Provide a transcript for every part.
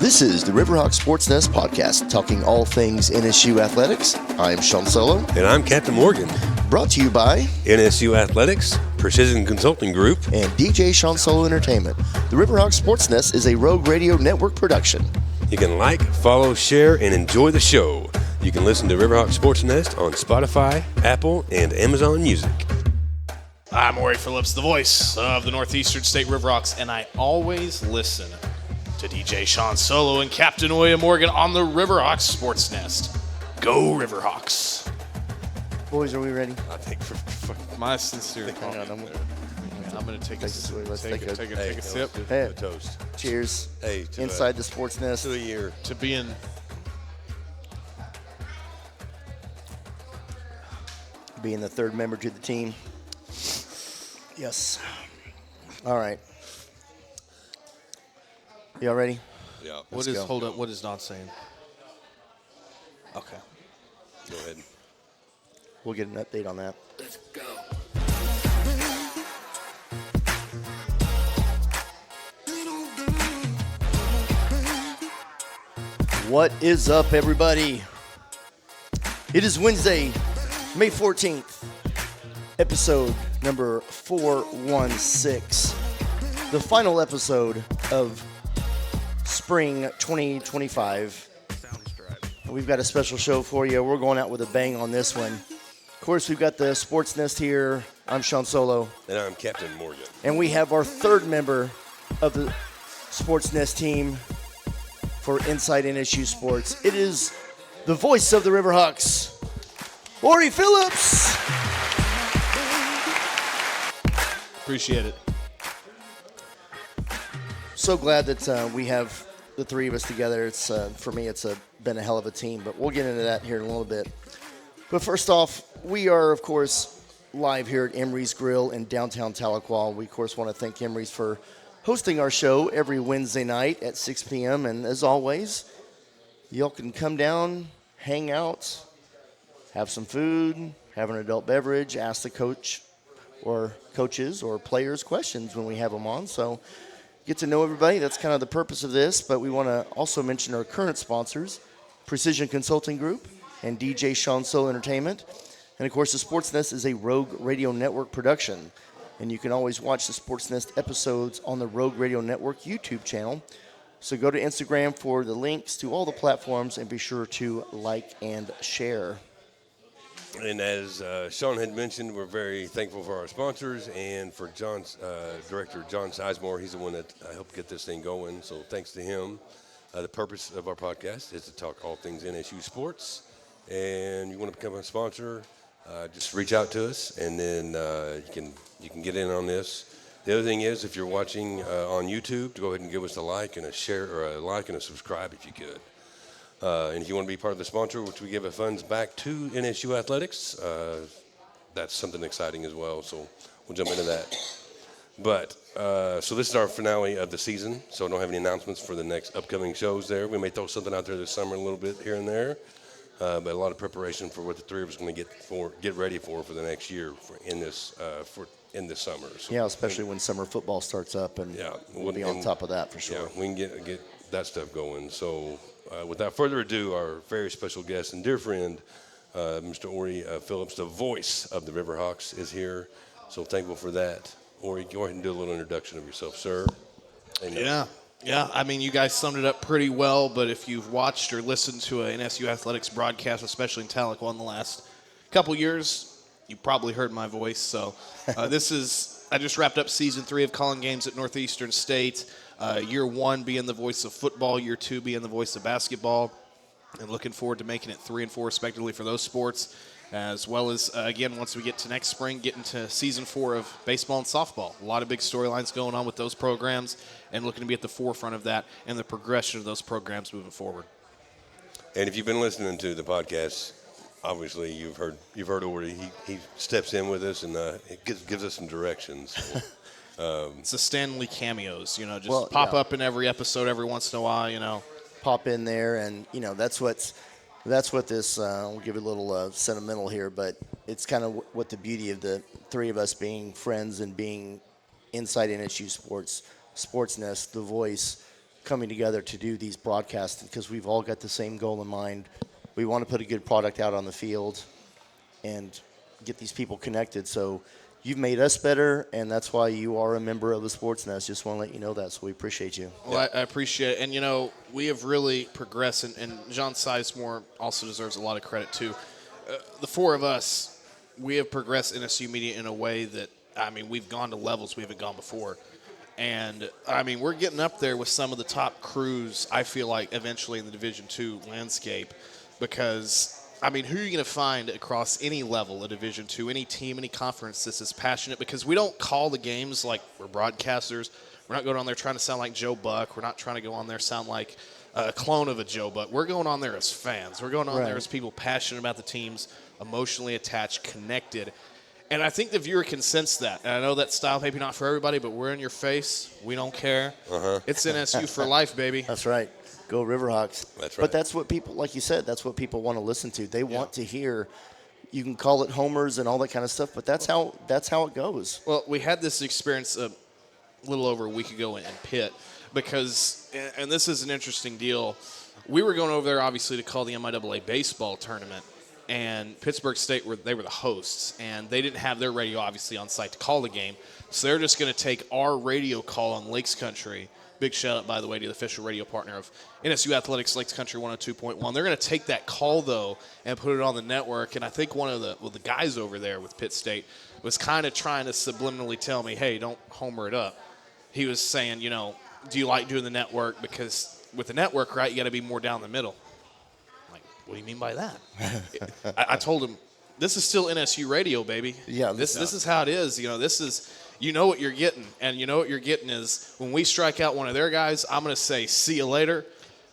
This is the RiverHawks Sportsnet podcast, talking all things NSU athletics. I'm Shawn Solo. And I'm Captain Morgan. Brought to you by NSU Athletics, Precision Consulting Group, and DJ Shawn Solo Entertainment. The RiverHawks Sportsnet is a Rogue Radio Network production. You can like, follow, share, and enjoy the show. You can listen to RiverHawks Sportsnet on Spotify, Apple, and Amazon Music. I'm Orry Phillips, the voice of the Northeastern State RiverHawks, and I always listen to DJ Shawn Solo and Captain Morgan on the RiverHawks Sportsnet. Go RiverHawks! Boys, are we ready? I think for My sincere Hang on, I'm going to take a sip. Take a sip. Hey. A toast. Cheers. Hey, Inside the Sportsnet. to a year. To being Being the third member to the team. Yes. All right. Y'all ready? Yeah. what is? Hold up. What is Don saying? Okay. Go ahead. We'll get an update on that. Let's go. What is up, everybody? It is Wednesday, May 14th, episode number 416, the final episode of Spring 2025. We've got a special show for you. We're going out with a bang on this one. Of course, we've got the Sports Nest here. I'm Shawn Solo. And I'm Captain Morgan. And we have our third member of the Sports Nest team for Inside NSU Sports. It is the voice of the RiverHawks, Orry Phillips. Appreciate it. So glad that we have the three of us together. It's for me, it's been a hell of a team, but we'll get into that here in a little bit. But first off, we are, of course, live here at Emery's Grill in downtown Tahlequah. We, of course, want to thank Emery's for hosting our show every Wednesday night at 6 p.m. And as always, y'all can come down, hang out, have some food, have an adult beverage, ask the coach or coaches or players questions when we have them on. So get to know everybody. That's kind of the purpose of this. But we want to also mention our current sponsors, Precision Consulting Group and DJ Shawn Solo Entertainment. And, of course, the Sportsnet is a Rogue Radio Network production. And you can always watch the Sportsnet episodes on the Rogue Radio Network YouTube channel. So go to Instagram for the links to all the platforms and be sure to like and share. And as Shawn had mentioned, we're very thankful for our sponsors and for John's director, John Sizemore. He's the one that helped get this thing going. So thanks to him. The purpose of our podcast is to talk all things NSU sports. And you want to become a sponsor, just reach out to us, and then you can get in on this. The other thing is, if you're watching on YouTube, to go ahead and give us a like and a share, or a like and a subscribe if you could. And if you want to be part of the sponsor, which we give funds back to NSU Athletics, that's something exciting as well. So we'll jump into that. But so this is our finale of the season. So I don't have any announcements for the next upcoming shows there. We may throw something out there this summer a little bit here and there. But a lot of preparation for what the three of us are going to get ready for the next year in this summer. So, Yeah, especially when summer football starts up, and we'll be on top of that for sure. Yeah, we can get that stuff going. So without further ado, our very special guest and dear friend, Mr. Orry Phillips, the voice of the RiverHawks, is here. So thankful for that. Orry, go ahead and do a little introduction of yourself, sir. And, Yeah, I mean, you guys summed it up pretty well, but if you've watched or listened to an NSU Athletics broadcast, especially in Tahlequah in the last couple years, you probably heard my voice. So I just wrapped up season 3 of calling games at Northeastern State. Year 1 being the voice of football, year 2 being the voice of basketball, and looking forward to making it 3 and 4 respectively for those sports, as well as, again, once we get to next spring, get into season 4 of baseball and softball. A lot of big storylines going on with those programs, and looking to be at the forefront of that and the progression of those programs moving forward. And if you've been listening to the podcast, obviously you've heard Orry. He steps in with us and it gives us some directions. It's the Stanley cameos, just pop up in every episode every once in a while, Pop in there, and that's what this. I'll give you a little sentimental here, but it's kind of what the beauty of the three of us being friends and being inside NSU Sports, Sportsnet, the voice. coming together to do these broadcasts because we've all got the same goal in mind. We want to put a good product out on the field and get these people connected. So you've made us better, and that's why you are a member of the Sportsnet. Just want to let you know that, so we appreciate you. Well, I appreciate it. And, we have really progressed, and John Sizemore also deserves a lot of credit, too. The four of us, we have progressed NSU media in a way that, we've gone to levels we haven't gone before. And, we're getting up there with some of the top crews, I feel like, eventually in the Division II landscape because – who are you going to find across any level of Division II, any team, any conference that's as passionate? Because we don't call the games like we're broadcasters. We're not going on there trying to sound like Joe Buck. We're not trying to go on there sound like a clone of a Joe Buck. We're going on there as fans. We're going on there as people passionate about the teams, emotionally attached, connected. And I think the viewer can sense that. And I know that style maybe not for everybody, but we're in your face. We don't care. It's NSU for life, baby. That's right. Go RiverHawks. That's right. But that's what people, like you said, that's what people want to listen to. They want to hear. You can call it homers and all that kind of stuff, but that's how it goes. Well, we had this experience a little over a week ago in Pitt because, and this is an interesting deal. We were going over there obviously to call the MIAA baseball tournament, and Pittsburgh State they were the hosts, and they didn't have their radio obviously on site to call the game, so they're just going to take our radio call on Lakes Country. Big shout out, by the way, to the official radio partner of NSU Athletics, Lakes Country 102.1. They're going to take that call, though, and put it on the network. And I think one of the guys over there with Pitt State was kind of trying to subliminally tell me, hey, don't homer it up. He was saying, do you like doing the network? Because with the network, right, you got to be more down the middle. I'm like, what do you mean by that? I told him, this is still NSU radio, baby. Yeah. This is how it is. This is – you know what you're getting, and you know what you're getting is when we strike out one of their guys, I'm going to say, see you later.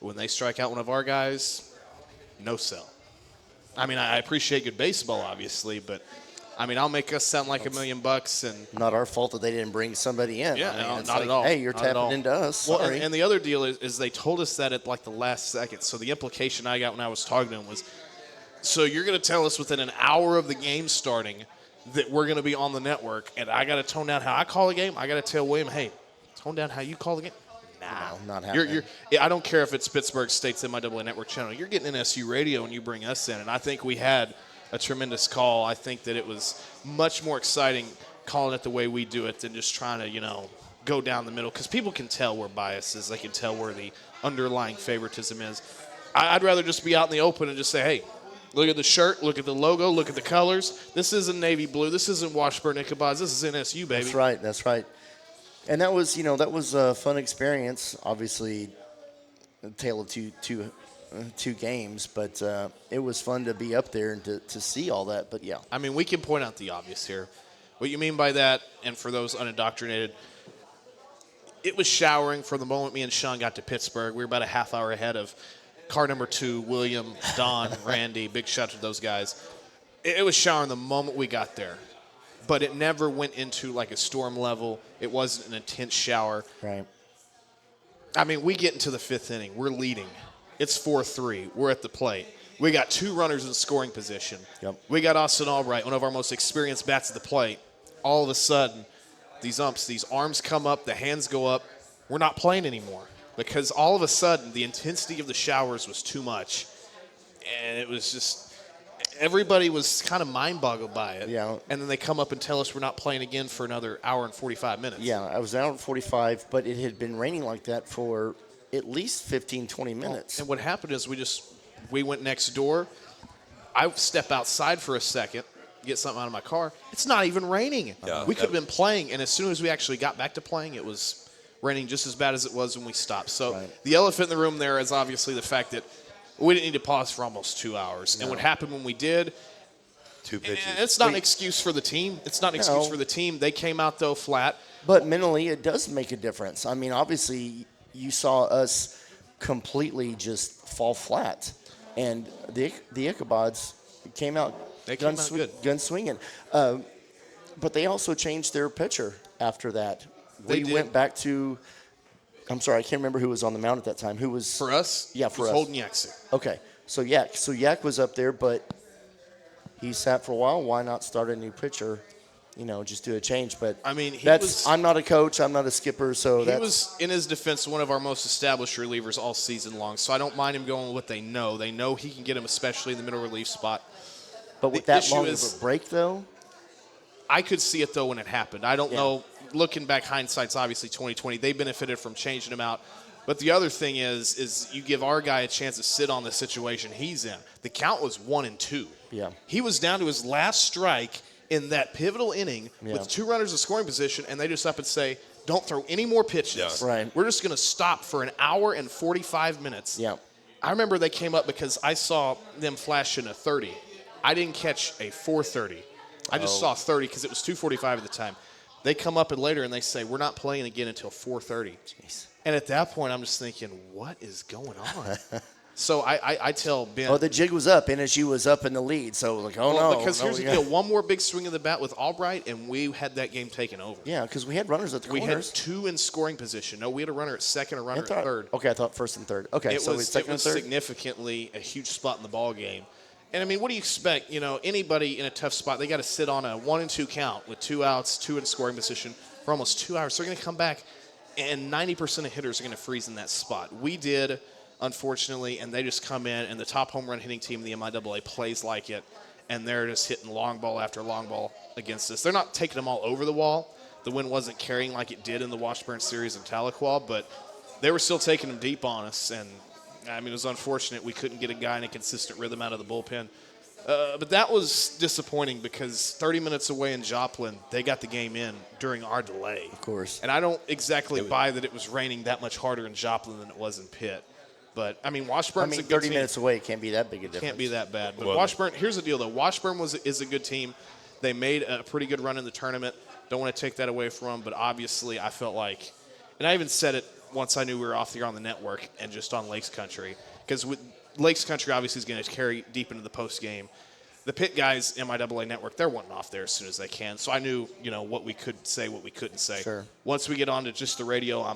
When they strike out one of our guys, no sell. I appreciate good baseball, obviously, but, I'll make us sound like $1 million and not our fault that they didn't bring somebody in. Yeah, not like, at all. Hey, you're not tapping into us. Well, Sorry. and the other deal is they told us that at, like, the last second. So the implication I got when I was talking to them was, so you're going to tell us within an hour of the game starting that we're going to be on the network, and I got to tone down how I call a game. I got to tell William, hey, tone down how you call the game. Nah, no, not happening. I don't care if it's Pittsburgh State's MIAA network channel. You're getting NSU radio, and you bring us in. And I think we had a tremendous call. I think that it was much more exciting calling it the way we do it than just trying to, go down the middle. Because people can tell where bias is. They can tell where the underlying favoritism is. I'd rather just be out in the open and just say, hey, look at the shirt, look at the logo, look at the colors. This isn't navy blue. This isn't Washburn Ichabod's. This is NSU, baby. That's right. And that was, a fun experience. Obviously, a tale of two games, but it was fun to be up there and to see all that. But, yeah. We can point out the obvious here. What you mean by that, and for those unindoctrinated, it was showering from the moment me and Shawn got to Pittsburgh. We were about a half hour ahead of car number 2, William, Don, Randy, big shout out to those guys. It was showering the moment we got there. But it never went into like a storm level. It wasn't an intense shower. Right. We get into the 5th inning. We're leading. It's 4-3. We're at the plate. We got 2 runners in scoring position. Yep. We got Austin Albright, one of our most experienced bats at the plate. All of a sudden, these arms come up, the hands go up. We're not playing anymore. Because all of a sudden, the intensity of the showers was too much. And it was just, everybody was kind of mind-boggled by it. Yeah. And then they come up and tell us we're not playing again for another hour and 45 minutes. Yeah, I was out at 45, but it had been raining like that for at least 15, 20 minutes. And what happened is we went next door. I step outside for a second, get something out of my car. It's not even raining. Yeah. We could have been playing, and as soon as we actually got back to playing, it was raining just as bad as it was when we stopped. So The elephant in the room there is obviously the fact that we didn't need to pause for almost 2 hours. No. And what happened when we did, 2 pitches. It's not an excuse for the team. It's not an excuse for the team. They came out, though, flat. But mentally, it does make a difference. Obviously, you saw us completely just fall flat. And the Ichabods came out gun swinging. But they also changed their pitcher after that. We went back to – I'm sorry, I can't remember who was on the mound at that time. Who was – For us? Yeah, for us. Holden Yaxie. Okay. So Yak was up there, but he sat for a while. Why not start a new pitcher just do a change. But I mean, I'm not a coach. I'm not a skipper. So he was, in his defense, one of our most established relievers all season long. So I don't mind him going with what they know. They know he can get him, especially in the middle relief spot. But with that long of a break, though? I could see it, though, when it happened. I don't know. Looking back, hindsight's obviously 2020. They benefited from changing him out. But the other thing is you give our guy a chance to sit on the situation he's in. The count was 1-2. Yeah. He was down to his last strike in that pivotal inning with 2 runners in scoring position, and they just up and say, don't throw any more pitches. Yeah. Right. We're just going to stop for an hour and 45 minutes. Yeah. I remember they came up because I saw them flashing a 30. I didn't catch a 4:30. I just saw 30 because it was 2:45 at the time. They come up and later and they say, we're not playing again until 4:30. Jeez. And at that point, I'm just thinking, what is going on? So I tell Ben. Oh, the jig was up. NSU was up in the lead. So, no. Because here's the deal. One more big swing of the bat with Albright, and we had that game taken over. Yeah, because we had runners at the corners. We had 2 in scoring position. No, we had a runner at second, a runner at third. Okay, I thought first and third. Okay, it was second and third? significantly a huge spot in the ball game. And, I mean, what do you expect? Anybody in a tough spot, they got to sit on a 1-2 count with 2 outs, 2 in scoring position for almost 2 hours. So they're going to come back, and 90% of hitters are going to freeze in that spot. We did, unfortunately, and they just come in, and the top home run hitting team in the MIAA plays like it, and they're just hitting long ball after long ball against us. They're not taking them all over the wall. The wind wasn't carrying like it did in the Washburn series in Tahlequah, but they were still taking them deep on us, and I mean, it was unfortunate we couldn't get a guy in a consistent rhythm out of the bullpen. But that was disappointing because 30 minutes away in Joplin, they got the game in during our delay. Of course. And I don't exactly buy that it was raining that much harder in Joplin than it was in Pitt. But, I mean, Washburn's a good 30 team. minutes away can't be that big a difference. Can't be that bad. But Washburn, here's the deal, though. Washburn is a good team. They made a pretty good run in the tournament. Don't want to take that away from them, but obviously I felt like, and I even said it once I knew we were off the air on the network and just on Lakes Country, because Lakes Country obviously is going to carry deep into the post game. The Pitt guys, MIAA network, they're wanting off there as soon as they can. So I knew, what we could say, what we couldn't say. Sure. Once we get on to just the radio,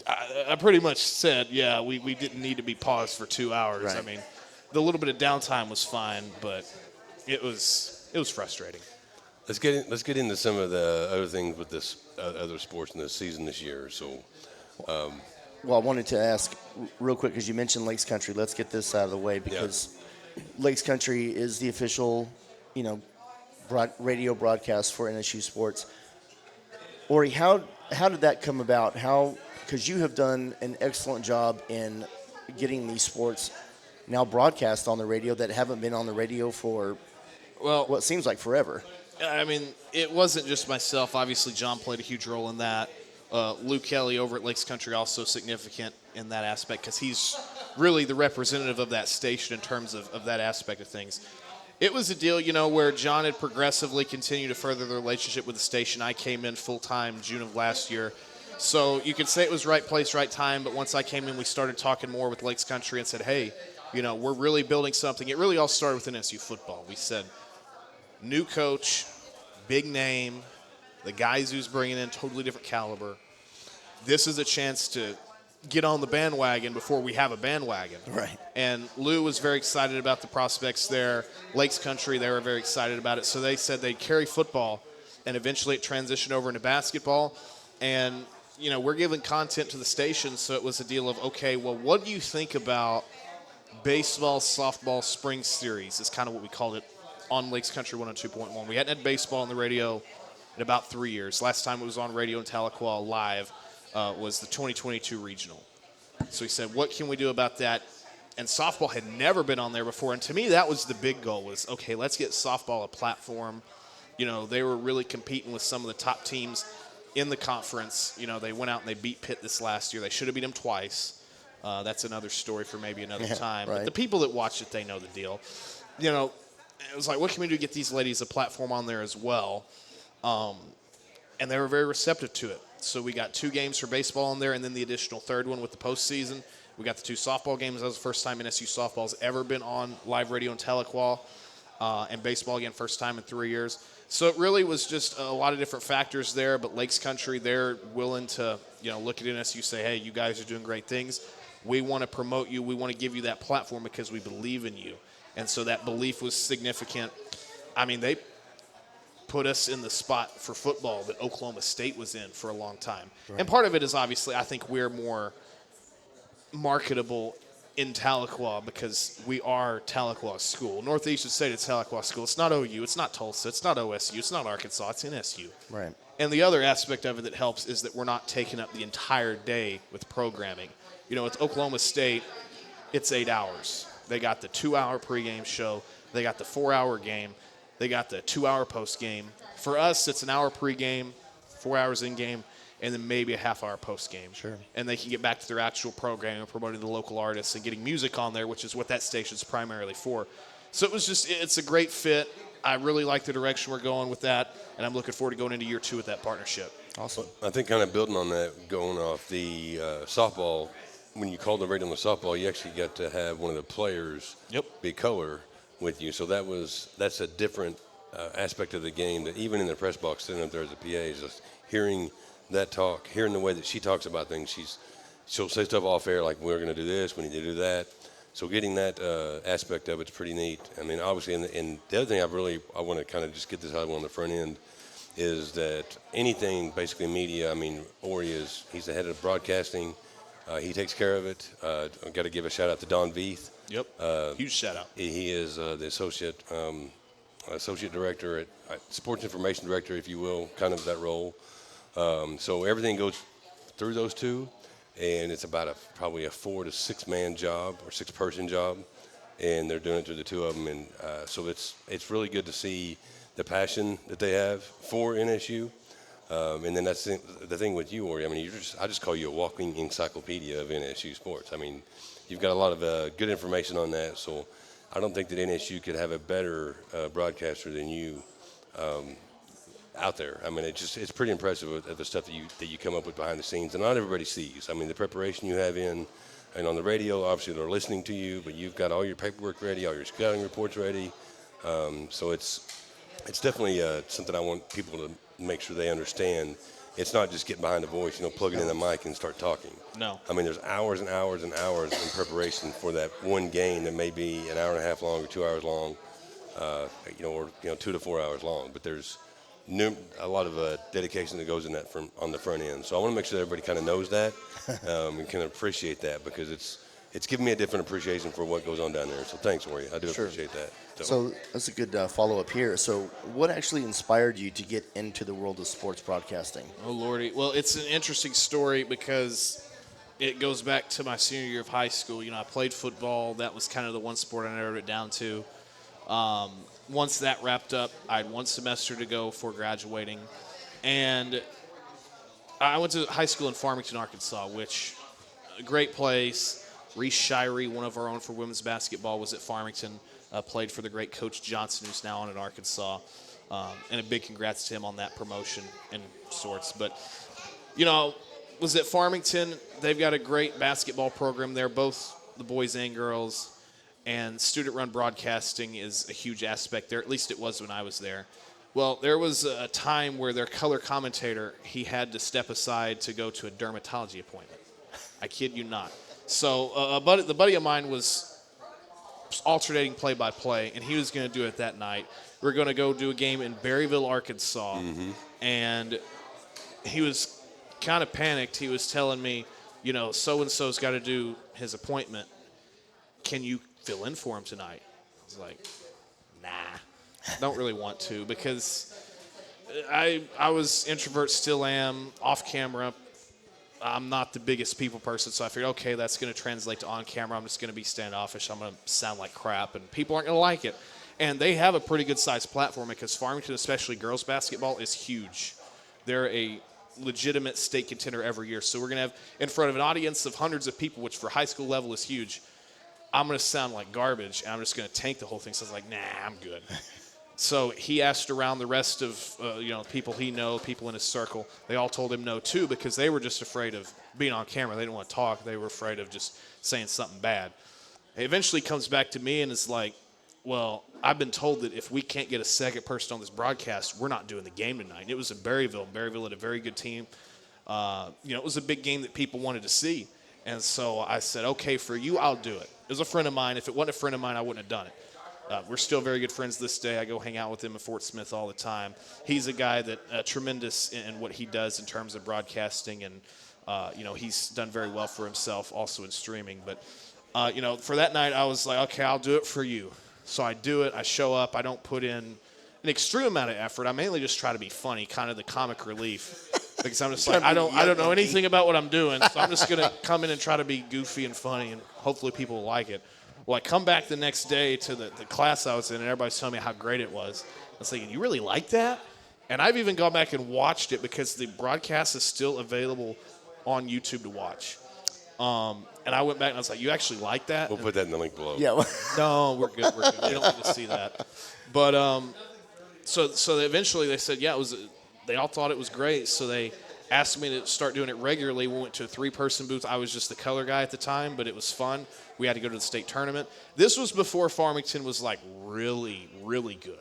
I pretty much said, we didn't need to be paused for 2 hours. Right. I mean, the little bit of downtime was fine, but it was frustrating. Let's get into some of the other things with this other sports in the season this year. So. Well, I wanted to ask real quick because you mentioned Lakes Country. Let's get this out of the way because Lakes Country is the official, radio broadcast for NSU sports. Orry, how did that come about? Because you have done an excellent job in getting these sports now broadcast on the radio that haven't been on the radio for what seems like forever. I mean, it wasn't just myself. Obviously, John played a huge role in that. Luke Kelly over at Lakes Country also significant in that aspect because he's really the representative of that station in terms of that aspect of things. It was a deal, where John had progressively continued to further the relationship with the station. I came in full-time June of last year. So you could say it was right place, right time, but once I came in, we started talking more with Lakes Country and said, hey, we're really building something. It really all started with NSU football. We said, new coach, big name, the guys who's bringing in totally different caliber. This is a chance to get on the bandwagon before we have a bandwagon. Right. And Lou was very excited about the prospects there. Lakes Country, they were very excited about it. So they said they'd carry football, and eventually it transitioned over into basketball. And, we're giving content to the station, so it was a deal of, okay, well, what do you think about baseball, softball, spring series is kind of what we called it on Lakes Country 102.1. We hadn't had baseball on the radio in about 3 years. Last time it was on radio in Tahlequah live was the 2022 regional. So he said, what can we do about that? And softball had never been on there before. And to me, that was the big goal was, okay, let's get softball a platform. They were really competing with some of the top teams in the conference. They went out and they beat Pitt this last year. They should have beat them twice. That's another story for maybe another time. Right. But the people that watch it, they know the deal. It was like, what can we do to get these ladies a platform on there as well? And they were very receptive to it. So we got 2 games for baseball in there and then the additional third one with the postseason. We got the 2 softball games. That was the first time NSU softball's ever been on live radio in Tahlequah. And baseball, again, first time in 3 years. So it really was just a lot of different factors there. But Lakes Country, they're willing to, look at NSU, say, hey, you guys are doing great things. We want to promote you. We want to give you that platform because we believe in you. And so that belief was significant. I mean, put us in the spot for football that Oklahoma State was in for a long time. Right. And part of it is obviously I think we're more marketable in Tahlequah because we are Tahlequah school. Northeastern State is Tahlequah school. It's not OU. It's not Tulsa. It's not OSU. It's not Arkansas. It's NSU. Right. And the other aspect of it that helps is that we're not taking up the entire day with programming. You know, with Oklahoma State, it's 8 hours. They got the 2-hour pregame show. They got the 4-hour game. They got the 2-hour postgame. For us, it's an hour pregame, 4 hours in game, and then maybe a half-hour postgame. Sure. And they can get back to their actual programming and promoting the local artists and getting music on there, which is what that station's primarily for. So it's a great fit. I really like the direction we're going with that, and I'm looking forward to going into year 2 with that partnership. Awesome. I think kind of building on that, going off the softball, when you called the radio on the softball, you actually got to have one of the players be color with you. So that's a different aspect of the game that even in the press box sitting up there as a PA is just hearing that talk, hearing the way that she talks about things. She'll say stuff off air like, we're going to do this, we need to do that. So getting that aspect of it's pretty neat. I mean, obviously, and the other thing I want to kind of just get this out on the front end is that anything basically media, I mean, Orry he's the head of broadcasting. He takes care of it. I've got to give a shout out to Don Veith. Yep. Huge shout out. He is the associate director at sports information director, if you will, kind of that role. So everything goes through those two, and it's about probably a 4 to 6 man job or 6 person job, and they're doing it through the two of them. And so it's really good to see the passion that they have for NSU. And then that's the thing with you, Orry. I mean, I just call you a walking encyclopedia of NSU sports. I mean, you've got a lot of good information on that. So I don't think that NSU could have a better broadcaster than you out there. I mean, it's pretty impressive at the stuff that you come up with behind the scenes, and not everybody sees. I mean, the preparation you have and on the radio, obviously they're listening to you, but you've got all your paperwork ready, all your scouting reports ready. So it's definitely something I want people to make sure they understand. It's not just getting behind the voice, plug it in the mic and start talking. No. I mean, there's hours and hours and hours in preparation for that one game that may be an hour and a half long or 2 hours long, or 2 to 4 hours long. But there's a lot of dedication that goes in that on the front end. So I want to make sure that everybody kind of knows that and can appreciate that, because it's given me a different appreciation for what goes on down there. So thanks, Orry. I do appreciate that. So that's a good follow-up here. So what actually inspired you to get into the world of sports broadcasting? Oh, Lordy. Well, it's an interesting story because it goes back to my senior year of high school. I played football. That was kind of the one sport I narrowed it down to. Once that wrapped up, I had 1 semester to go before graduating. And I went to high school in Farmington, Arkansas, which a great place. Reese Shirey, one of our own for women's basketball, was at Farmington. Played for the great Coach Johnson, who's now on at Arkansas. And a big congrats to him on that promotion and sorts. But, was at Farmington. They've got a great basketball program there, both the boys and girls. And student-run broadcasting is a huge aspect there. At least it was when I was there. Well, there was a time where their color commentator, he had to step aside to go to a dermatology appointment. I kid you not. So the buddy of mine was alternating play-by-play, and he was going to do it that night. We were going to go do a game in Berryville, Arkansas, and he was kind of panicked. He was telling me, so-and-so's got to do his appointment. Can you fill in for him tonight? I was like, nah, don't really want to, because I was introvert, still am, off camera. I'm not the biggest people person, so I figured, okay, that's going to translate to on camera. I'm just going to be standoffish. I'm going to sound like crap, and people aren't going to like it. And they have a pretty good-sized platform, because Farmington, especially girls basketball, is huge. They're a legitimate state contender every year. So we're going to have, in front of an audience of hundreds of people, which for high school level is huge, I'm going to sound like garbage, and I'm just going to tank the whole thing. So I was like, nah, I'm good. So he asked around the rest of, people he know, people in his circle. They all told him no, too, because they were just afraid of being on camera. They didn't want to talk. They were afraid of just saying something bad. He eventually comes back to me and is like, well, I've been told that if we can't get a second person on this broadcast, we're not doing the game tonight. And it was in Berryville. Berryville had a very good team. It was a big game that people wanted to see. And so I said, okay, for you, I'll do it. It was a friend of mine. If it wasn't a friend of mine, I wouldn't have done it. We're still very good friends this day. I go hang out with him in Fort Smith all the time. He's a guy that tremendous in what he does in terms of broadcasting, and he's done very well for himself also in streaming. But for that night, I was like, okay, I'll do it for you. So I do it. I show up. I don't put in an extreme amount of effort. I mainly just try to be funny, kind of the comic relief. Because I'm just like, I don't know anything about what I'm doing, so I'm just going to come in and try to be goofy and funny, and hopefully people will like it. Well, I come back the next day to the class I was in, and everybody's telling me how great it was. I was thinking, you really like that? And I've even gone back and watched it because the broadcast is still available on YouTube to watch. And I went back and I was like, you actually like that? We'll put that in the link below. Yeah. No, we're good. They don't need to see that. But so eventually they said, yeah, they all thought it was great. So they asked me to start doing it regularly. We went to a 3-person booth. I was just the color guy at the time, but it was fun. We had to go to the state tournament. This was before Farmington was like really, really good.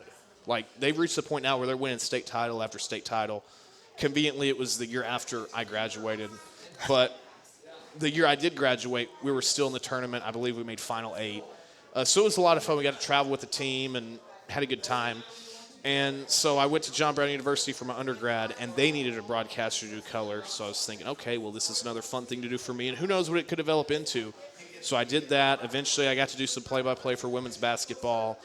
Like they've reached the point now where they're winning state title after state title. Conveniently, it was the year after I graduated. But the year I did graduate, we were still in the tournament. I believe we made Final 8. So it was a lot of fun. We got to travel with the team and had a good time. And so I went to John Brown University for my undergrad, and they needed a broadcaster to do color. So I was thinking, okay, well, this is another fun thing to do for me, and who knows what it could develop into. So I did that. Eventually, I got to do some play-by-play for women's basketball,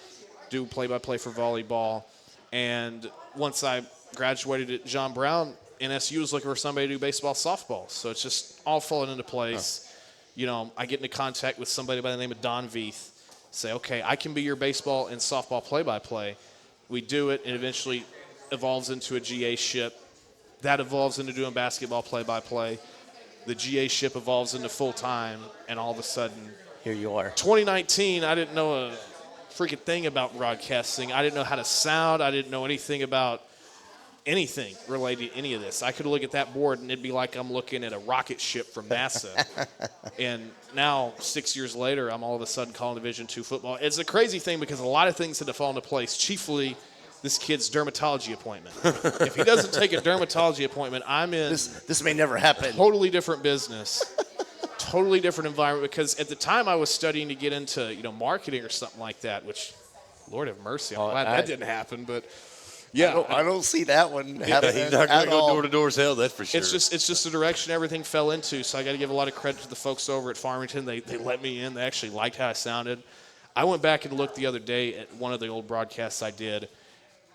do play-by-play for volleyball. And once I graduated at John Brown, NSU was looking for somebody to do baseball, softball. So it's just all falling into place. I get into contact with somebody by the name of Don Veith, say, okay, I can be your baseball and softball play-by-play. We do it, and eventually evolves into a GA ship. That evolves into doing basketball play-by-play. The GA ship evolves into full-time, and all of a sudden, Here you are. 2019, I didn't know a freaking thing about broadcasting. I didn't know how to sound. I didn't know anything about anything related to any of this. I could look at that board, and it'd be like I'm looking at a rocket ship from NASA. And now, 6 years later, I'm all of a sudden calling Division II football. It's a crazy thing because a lot of things had to fall into place, chiefly this kid's dermatology appointment. If he doesn't take a dermatology appointment, I'm in This may never happen. totally different business, totally different environment, because at the time I was studying to get into marketing or something like that, which, Lord have mercy, I'm glad that didn't happen, but yeah. I don't see that one happening He's not going at to go all. door-to-door sale, that's for sure. It's just the direction everything fell into. So I got to give a lot of credit to the folks over at Farmington. They let me in. They actually liked how I sounded. I went back and looked the other day at one of the old broadcasts I did,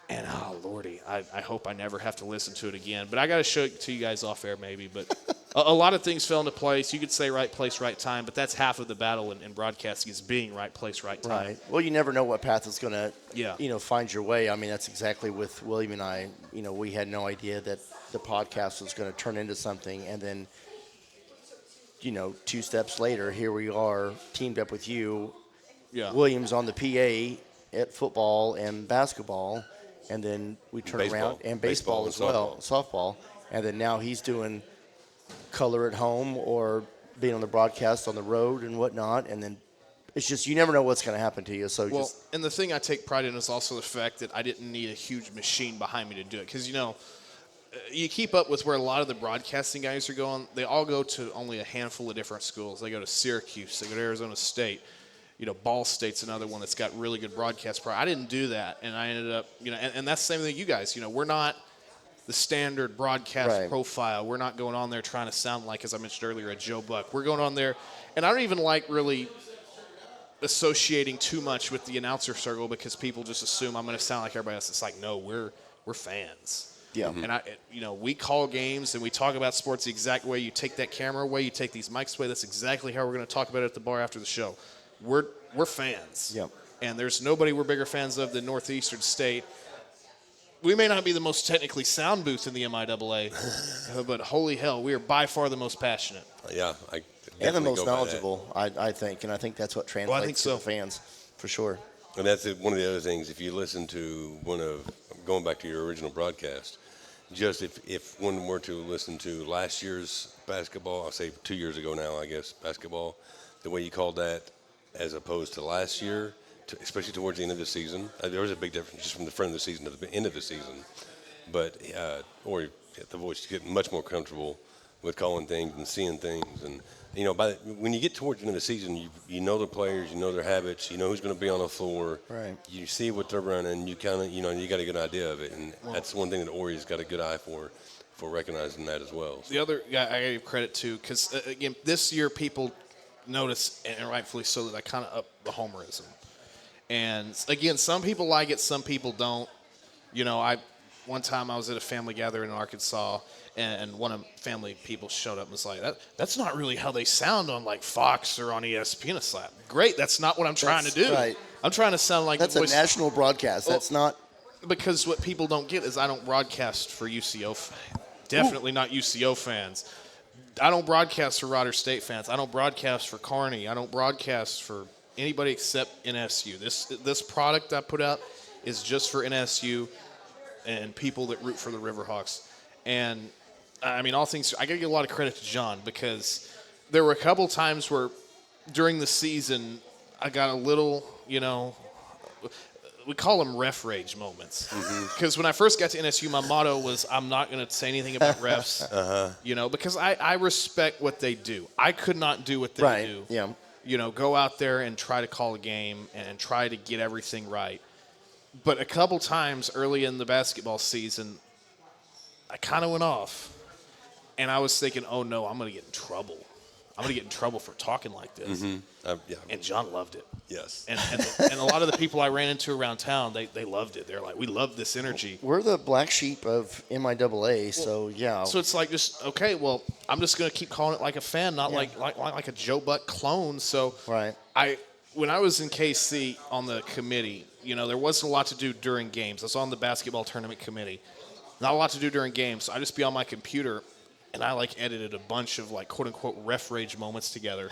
and oh lordy, I hope I never have to listen to it again. But I got to show it to you guys off air maybe. But a lot of things fell into place. You could say right place, right time, but that's half of the battle in broadcasting is being right place, right time. Right. Well, you never know what path is going to, find your way. I mean, that's exactly with William and I. We had no idea that the podcast was going to turn into something, and then, 2 steps later, here we are, teamed up with you. Yeah. William's on the PA at football and basketball, and then we turn around and baseball as well, softball, and then now he's doing color at home or being on the broadcast on the road and whatnot, and then it's just you never know what's going to happen to you. So and the thing I take pride in is also the fact that I didn't need a huge machine behind me to do it, because you keep up with where a lot of the broadcasting guys are going. They all go to only a handful of different schools. They go to Syracuse, they go to Arizona State. Ball State's another one that's got really good broadcast pro. I didn't do that, and I ended up, and that's the same thing you guys. We're not the standard broadcast profile. We're not going on there trying to sound like, as I mentioned earlier, a Joe Buck. We're going on there, and I don't even like really associating too much with the announcer circle because people just assume I'm going to sound like everybody else. It's like, no, we're fans. Yeah. And we call games and we talk about sports the exact way. You take that camera away, you take these mics away. That's exactly how we're going to talk about it at the bar after the show. We're fans. Yep. And there's nobody we're bigger fans of than Northeastern State. We may not be the most technically sound booth in the MIAA, but holy hell, we are by far the most passionate. Yeah, and the most knowledgeable, I think. And I think that's what translates to the fans, for sure. And that's one of the other things. If you listen to going back to your original broadcast, just if one were to listen to last year's basketball, I'll say 2 years ago now, I guess, basketball, the way you called that as opposed to last year, especially towards the end of the season, there was a big difference just from the front of the season to the end of the season. But, Orry, the voice is getting much more comfortable with calling things and seeing things. And, when you get towards the end of the season, you know the players, you know their habits, you know who's going to be on the floor. Right. You see what they're running. You kind of, you got a good idea of it. And that's one thing that Orry's got a good eye for recognizing that as well. The other guy I give credit to, because, again, this year people notice, and rightfully so, that I kind of upped the homerism. And, again, some people like it, some people don't. One time I was at a family gathering in Arkansas, and one of the family people showed up and was like, that's not really how they sound on, like, Fox or on ESPN. It's like, great, that's not what I'm trying to do. Right. I'm trying to sound like that's the voice. A national broadcast. That's not. Because what people don't get is I don't broadcast for UCO definitely not UCO fans. I don't broadcast for Roder State fans. I don't broadcast for Kearney. I don't broadcast for anybody except NSU. This product I put out is just for NSU and people that root for the RiverHawks. And, I mean, all things – I got to give a lot of credit to John, because there were a couple times where during the season I got a little, we call them ref rage moments. Because when I first got to NSU, my motto was I'm not going to say anything about refs, because I respect what they do. I could not do what they do. Yeah. Go out there and try to call a game and try to get everything right. But a couple times early in the basketball season, I kind of went off. And I was thinking, oh, no, I'm going to get in trouble. I'm going to get in trouble for talking like this. Yeah. And John loved it. Yes. And a lot of the people I ran into around town, they loved it. They're like, we love this energy. We're the black sheep of MIAA, so yeah. So it's like, just, okay, well, I'm just going to keep calling it like a fan, not like a Joe Buck clone. So right. When I was in KC on the committee, there wasn't a lot to do during games. I was on the basketball tournament committee. Not a lot to do during games. So I just be on my computer, and I edited a bunch of quote unquote ref rage moments together.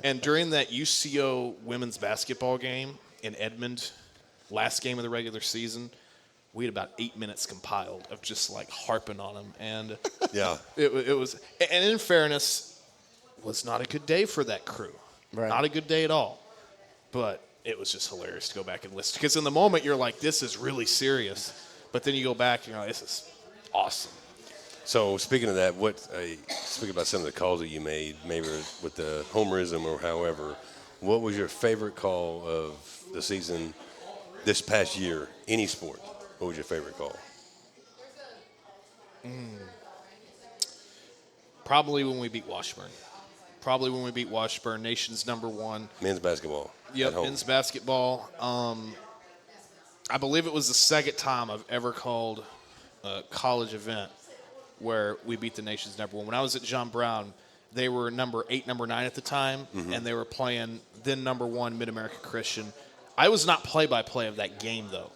And during that UCO women's basketball game in Edmond, last game of the regular season, we had about 8 minutes compiled of just harping on them. And yeah, it was. And in fairness, was not a good day for that crew. Right. Not a good day at all. But it was just hilarious to go back and listen, because in the moment you're like, this is really serious. But then you go back and you're like, this is awesome. So speaking of that, speaking about some of the calls that you made, maybe with the homerism or however, what was your favorite call of the season this past year, any sport? What was your favorite call? Probably when we beat Washburn. Nation's #1. Men's basketball. Yep, men's basketball. I believe it was the second time I've ever called a college event where we beat the nation's #1. When I was at John Brown, they were number 8, number 9 at the time, and they were playing then #1 Mid-America Christian. I was not play-by-play of that game, though.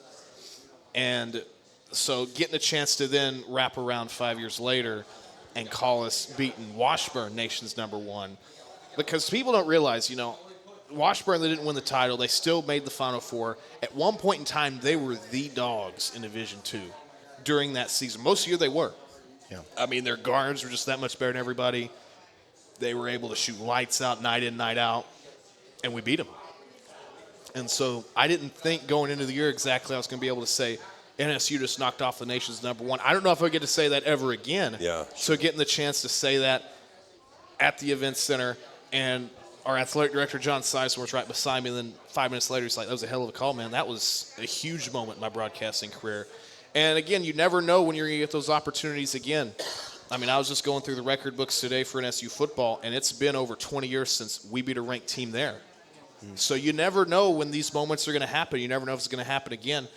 And so getting a chance to then wrap around 5 years later and call us beating Washburn, nation's #1, because people don't realize, Washburn, they didn't win the title. They still made the Final Four. At one point in time, they were the dogs in Division II during that season. Most of the year they were. Yeah. I mean, their guards were just that much better than everybody. They were able to shoot lights out, night in, night out, and we beat them. And so I didn't think going into the year exactly I was going to be able to say NSU just knocked off the nation's #1. I don't know if I get to say that ever again. Yeah. So getting the chance to say that at the event center, and our athletic director, John Sizemore, was right beside me, and then 5 minutes later, he's like, that was a hell of a call, man. That was a huge moment in my broadcasting career. And, again, you never know when you're going to get those opportunities again. I mean, I was just going through the record books today for NSU football, and it's been over 20 years since we beat a ranked team there. So you never know when these moments are going to happen. You never know if it's going to happen again.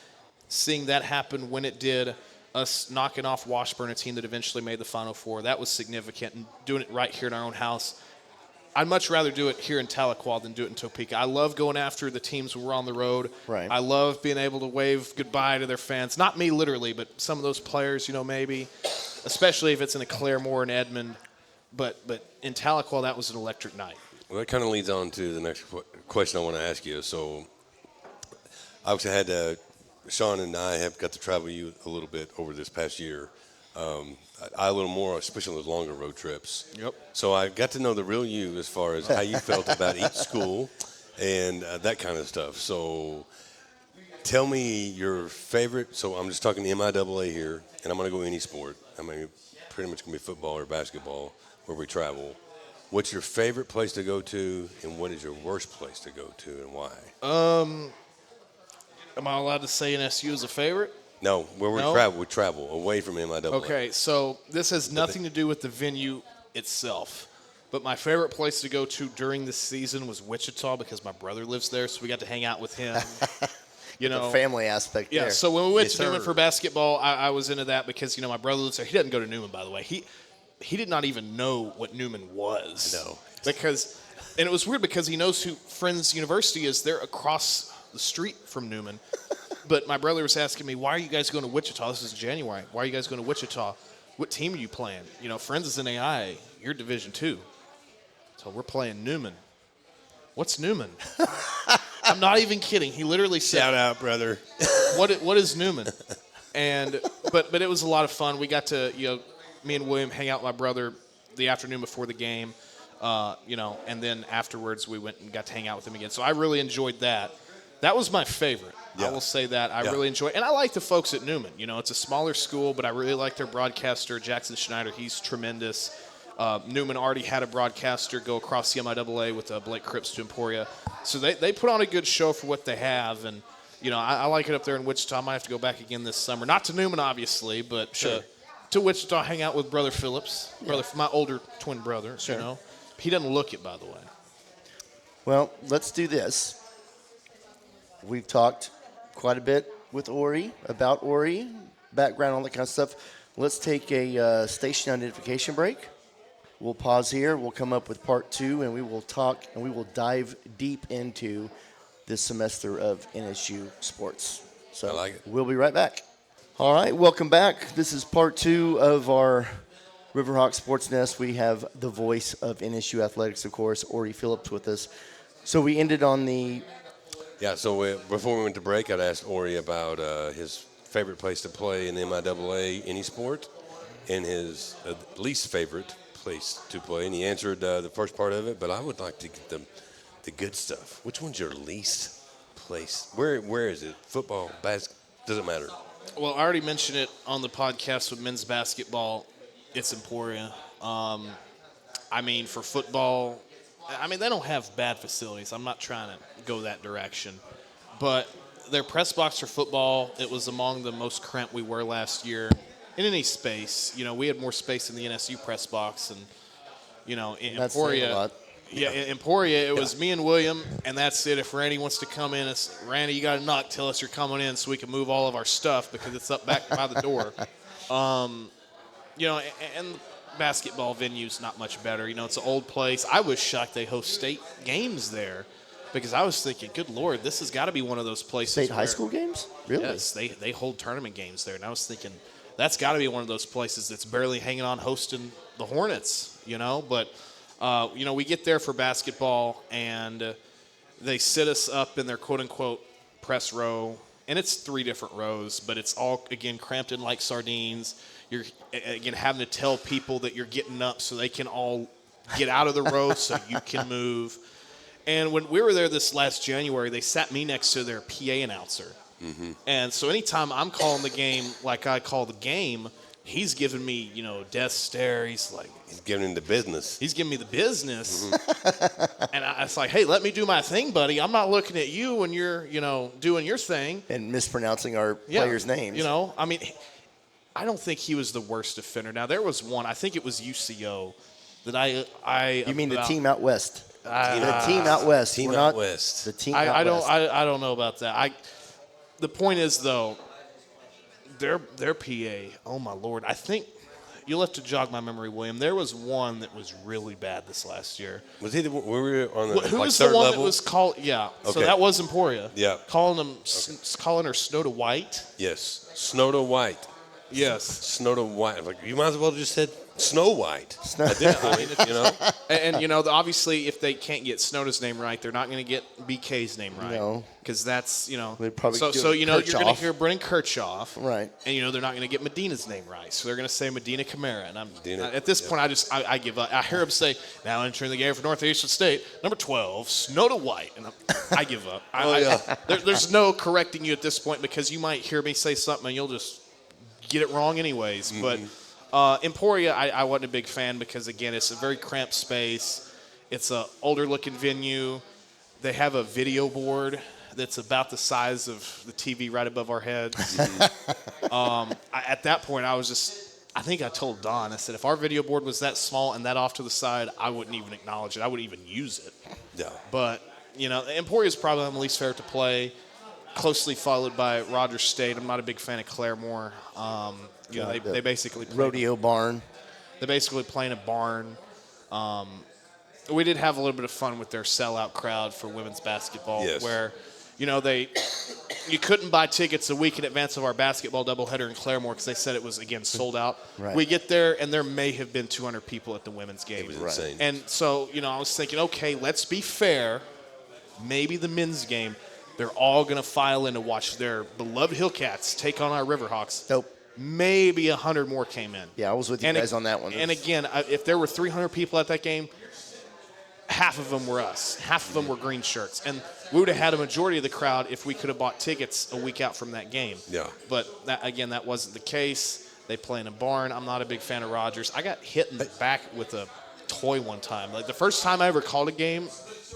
Seeing that happen when it did, us knocking off Washburn, a team that eventually made the Final Four, that was significant. And doing it right here in our own house, I'd much rather do it here in Tahlequah than do it in Topeka. I love going after the teams when we're on the road. Right. I love being able to wave goodbye to their fans. Not me literally, but some of those players, maybe, especially if it's in a Claremore and Edmond. But in Tahlequah, that was an electric night. Well, that kind of leads on to the next question I want to ask you. So, obviously, Shawn and I have got to travel you a little bit over this past year. I a little more, especially on those longer road trips. Yep. So I got to know the real you as far as how you felt about each school and that kind of stuff. So tell me your favorite. So I'm just talking MIAA here, and I'm going to go any sport. I mean, pretty much going to be football or basketball. where we travel. What's your favorite place to go to, and what is your worst place to go to, and why? Am I allowed to say NSU is a favorite? No, where we travel away from MIAA. Okay, so this has nothing to do with the venue itself. But my favorite place to go to during this season was Wichita because my brother lives there, so we got to hang out with him. The family aspect Yeah, there. so when we went Yes, to Newman sir. for basketball, I was into that because, my brother lives there. He doesn't go to Newman, by the way. He did not even know what Newman was. No. And it was weird because he knows who Friends University is. They're across the street from Newman. But my brother was asking me, why are you guys going to Wichita? This is January. Why are you guys going to Wichita? What team are you playing? Friends is in AI. You're Division II. So we're playing Newman. What's Newman? I'm not even kidding. He literally said, Shout out, brother. what is Newman? And but it was a lot of fun. We got to, me and William hang out with my brother the afternoon before the game, and then afterwards we went and got to hang out with him again. So I really enjoyed that. That was my favorite. Yeah. I will say that. I Yeah. really enjoy it. And I like the folks at Newman. It's a smaller school, but I really like their broadcaster, Jackson Schneider. He's tremendous. Newman already had a broadcaster go across the MIAA with Blake Cripps to Emporia. So they put on a good show for what they have. And, I like it up there in Wichita. I might have to go back again this summer. Not to Newman, obviously, but to Wichita, hang out with Brother Phillips, my older twin brother. Sure. He doesn't look it, by the way. Well, let's do this. We've talked quite a bit with Orry, about Orry, background, all that kind of stuff. Let's take a station identification break. We'll pause here. We'll come up with part 2, and we will talk and we will dive deep into this semester of NSU sports. So I like it. We'll be right back. All right, welcome back. This is part 2 of our RiverHawks Sportsnet. We have the voice of NSU athletics, of course, Orry Phillips, with us. So we ended on the Yeah, so before we went to break, I'd asked Orry about his favorite place to play in the MIAA, any sport, and his least favorite place to play. And he answered the first part of it, but I would like to get the good stuff. Which one's your least place? Where is it? Football, basketball? Doesn't matter. Well, I already mentioned it on the podcast with men's basketball. It's Emporia. For football, they don't have bad facilities. I'm not trying to go that direction. But their press box for football, it was among the most cramped we were last year in any space. We had more space in the NSU press box. And, in That's saying a Emporia, lot. in Emporia, it was me and William, and that's it. If Randy wants to come in, it's, Randy, you got to knock, tell us you're coming in so we can move all of our stuff because it's up back by the door. And basketball venue's not much better. It's an old place. I was shocked they host state games there because I was thinking, good Lord, this has got to be one of those places. state high where- school games? Really? Yes, they hold tournament games there. And I was thinking, that's got to be one of those places that's barely hanging on hosting the Hornets, But, we get there for basketball, and they sit us up in their quote-unquote press row. And it's 3 different rows, but it's all, again, cramped in like sardines. You're, again, having to tell people that you're getting up so they can all get out of the row so you can move. And when we were there this last January, they sat me next to their PA announcer. Mm-hmm. And so anytime I'm calling the game like I call the game, he's giving me, death stare. He's like... He's giving him the business. He's giving me the business. Mm-hmm. And it's like, hey, let me do my thing, buddy. I'm not looking at you when you're, doing your thing. And mispronouncing our players' names. I don't think he was the worst offender. Now, there was one, I think it was UCO, that I You mean the team out west? The team out west. Team We're out not west. The team I out don't west. I don't know about that. The point is though, their PA. Oh my Lord! I think you'll have to jog my memory, William. There was one that was really bad this last year. Was he were we on the Who like was third the one level? that was called? Yeah. So Okay. that was Emporia. Yeah. Calling her Snow to White. Yes. Snow to White. Yes. Snow to White. Like, you might as well have just said Snow White. At this point, And obviously, if they can't get Snowda's name right, they're not going to get BK's name right. No. Because that's, They'd probably do so you're going to Kirchhoff. hear Brennan Kirchhoff. Right. And, they're not going to get Medina's name right. So they're going to say Medina Camara. And Medina, at this point, I give up. I hear him say, now entering the game for Northeastern State, number 12, Snow to White. And I give up. There's no correcting you at this point because you might hear me say something and you'll just get it wrong anyways. Mm-hmm. But Emporia, I wasn't a big fan because, again, it's a very cramped space. It's an older-looking venue. They have a video board that's about the size of the TV right above our heads. At that point, I think I told Don, I said, if our video board was that small and that off to the side, I wouldn't even acknowledge it. I wouldn't even use it. Yeah. But, Emporia is probably my least favorite to play, closely followed by Rogers State. I'm not a big fan of Claremore. They basically play Rodeo barn. They basically play in a barn. We did have a little bit of fun with their sellout crowd for women's basketball, Yes. where, you couldn't buy tickets a week in advance of our basketball doubleheader in Claremore because they said it was, again, sold out. Right. We get there, and there may have been 200 people at the women's game. It was insane. And so, I was thinking, okay, let's be fair. Maybe the men's game, they're all going to file in to watch their beloved Hillcats take on our RiverHawks. Nope. Maybe 100 more came in. Yeah, I was with you guys on that one. And again, if there were 300 people at that game, half of them were us. Half of them were green shirts. And we would have had a majority of the crowd if we could have bought tickets a week out from that game. Yeah. But, that wasn't the case. They play in a barn. I'm not a big fan of Rogers. I got hit in the back with a toy one time. Like, the first time I ever called a game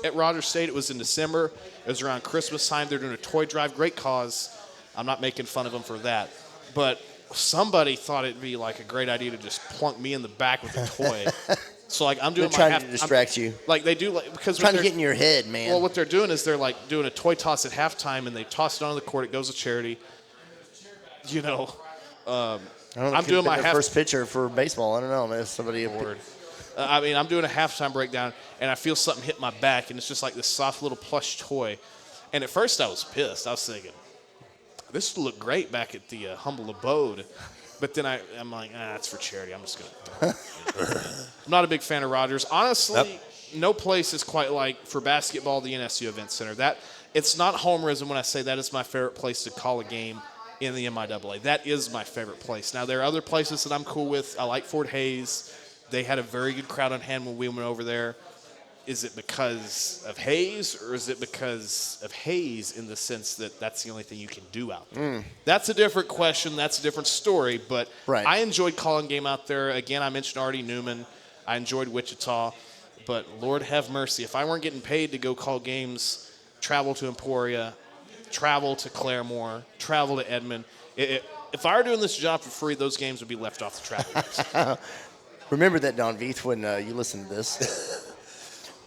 at Rogers State, it was in December. It was around Christmas time. They're doing a toy drive. Great cause. I'm not making fun of them for that. But somebody thought it'd be like a great idea to just plunk me in the back with a toy. So, like, I'm doing They're trying to distract you. Like, they do, like, because Trying to get in your head, man. well, what they're doing is they're like doing a toy toss at halftime, and they toss it onto the court. It goes to charity. I don't know. I'm doing my first pitcher for baseball. I don't know, man. Somebody. I'm doing a halftime breakdown, and I feel something hit my back, and it's just like this soft little plush toy. And at first, I was pissed. I was thinking, this would look great back at the humble abode. But then I'm like, it's for charity. I'm just going to. I'm not a big fan of Rogers. Honestly, no place is quite like, for basketball, the NSU Event Center. It's not homerism when I say that is my favorite place to call a game in the MIAA. That is my favorite place. Now, there are other places that I'm cool with. I like Fort Hays. They had a very good crowd on hand when we went over there. Is it because of Hayes, or is it because of Hayes in the sense that that's the only thing you can do out there? That's a different question. That's a different story. But I enjoyed calling game out there. Again, I mentioned Artie Newman. I enjoyed Wichita. But Lord have mercy, if I weren't getting paid to go call games, travel to Emporia, travel to Claremore, travel to Edmond, if I were doing this job for free, those games would be left off the travel list. Remember that, Don Veith, when you listen to this.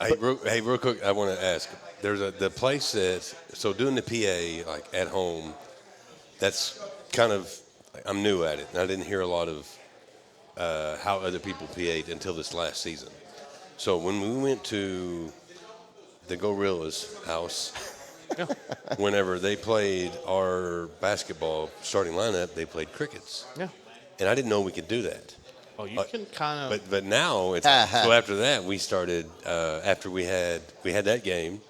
Hey, real quick, I want to ask. There's the place so doing the PA like at home, that's kind of, I'm new at it, and I didn't hear a lot of how other people PA'd until this last season. So when we went to the Gorilla's house, whenever they played our basketball starting lineup, they played crickets. Yeah. And I didn't know we could do that. Oh, you can kind of. But now it's so after that we started after we had that game,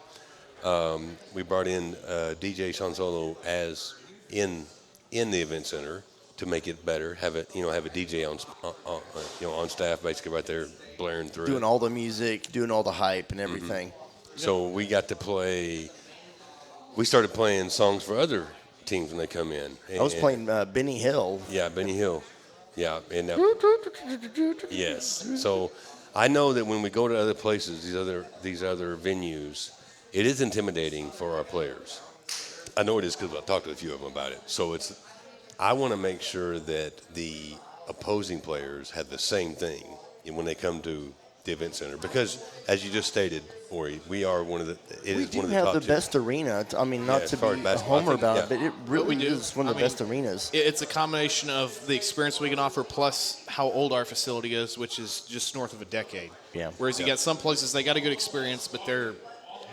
we brought in DJ Shawn Solo as in the event center to make it better. Have a DJ on staff basically right there blaring through. Doing all the music, doing all the hype and everything. Mm-hmm. So we got to play. We started playing songs for other teams when they come in. I was playing Benny Hill. Yeah, Benny Hill. Yeah, and yes. So I know that when we go to other places, these other venues, it is intimidating for our players. I know it is because I talked to a few of them about it. So I want to make sure that the opposing players have the same thing when they come to the event center, because as you just stated, Orry, we are one of the. We do have the best arena. I mean, not to be a homer about it, but it really is one of the best arenas. It's a combination of the experience we can offer plus how old our facility is, which is just north of a decade. Yeah. Whereas you got some places, they got a good experience, but they're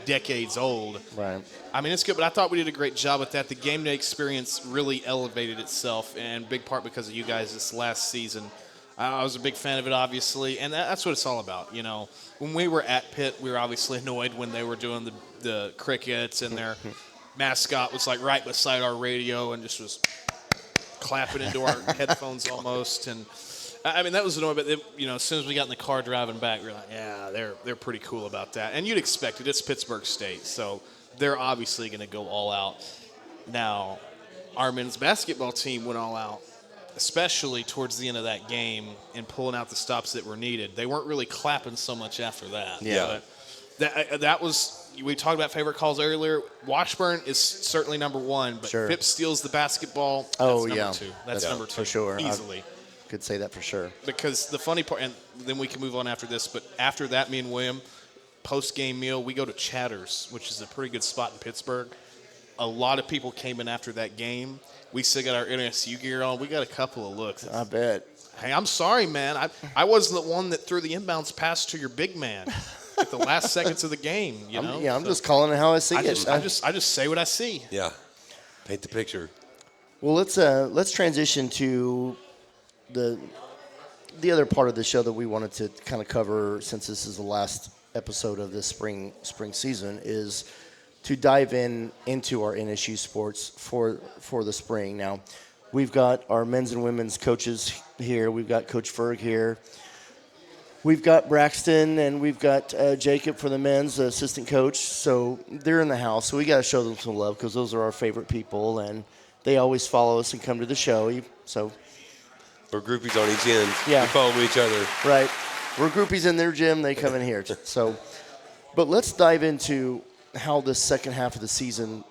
decades old. Right. I mean, it's good, but I thought we did a great job with that. The game day experience really elevated itself, and big part because of you guys this last season. I was a big fan of it, obviously, and that's what it's all about. When we were at Pitt, we were obviously annoyed when they were doing the crickets, and their mascot was like right beside our radio and just was clapping into our headphones almost. And I mean, that was annoying. But as soon as we got in the car driving back, we were like, yeah, they're pretty cool about that. And you'd expect it. It's Pittsburgh State, so they're obviously going to go all out. Now, our men's basketball team went all out. especially towards the end of that game and pulling out the stops that were needed. They weren't really clapping so much after that. Yeah. But that was, we talked about favorite calls earlier. Washburn is certainly number one, but Sure. Phipps steals the basketball. That's Oh, number yeah. two. That's number two. For sure. Easily. Could say that for sure. Because the funny part, and then we can move on after this, but after that, me and William, post-game meal, we go to Chatter's, which is a pretty good spot in Pittsburgh. A lot of people came in after that game. We still got our NSU gear on. We got a couple of looks. I bet. Hey, I'm sorry, man. I wasn't the one that threw the inbounds pass to your big man at the last seconds of the game. You know? I'm just calling it how I see it. I just say what I see. Yeah. Paint the picture. Well, let's transition to the other part of the show that we wanted to kind of cover, since this is the last episode of this spring season, is to dive into our NSU sports for the spring. Now, we've got our men's and women's coaches here. We've got Coach Ferg here. We've got Braxton, and we've got Jacob for the men's assistant coach. So they're in the house. So we got to show them some love, because those are our favorite people, and they always follow us and come to the show. So We're groupies on each end. Yeah. We follow each other. right, we're groupies in their gym. They come in here. So, but let's dive into how this second half of the season,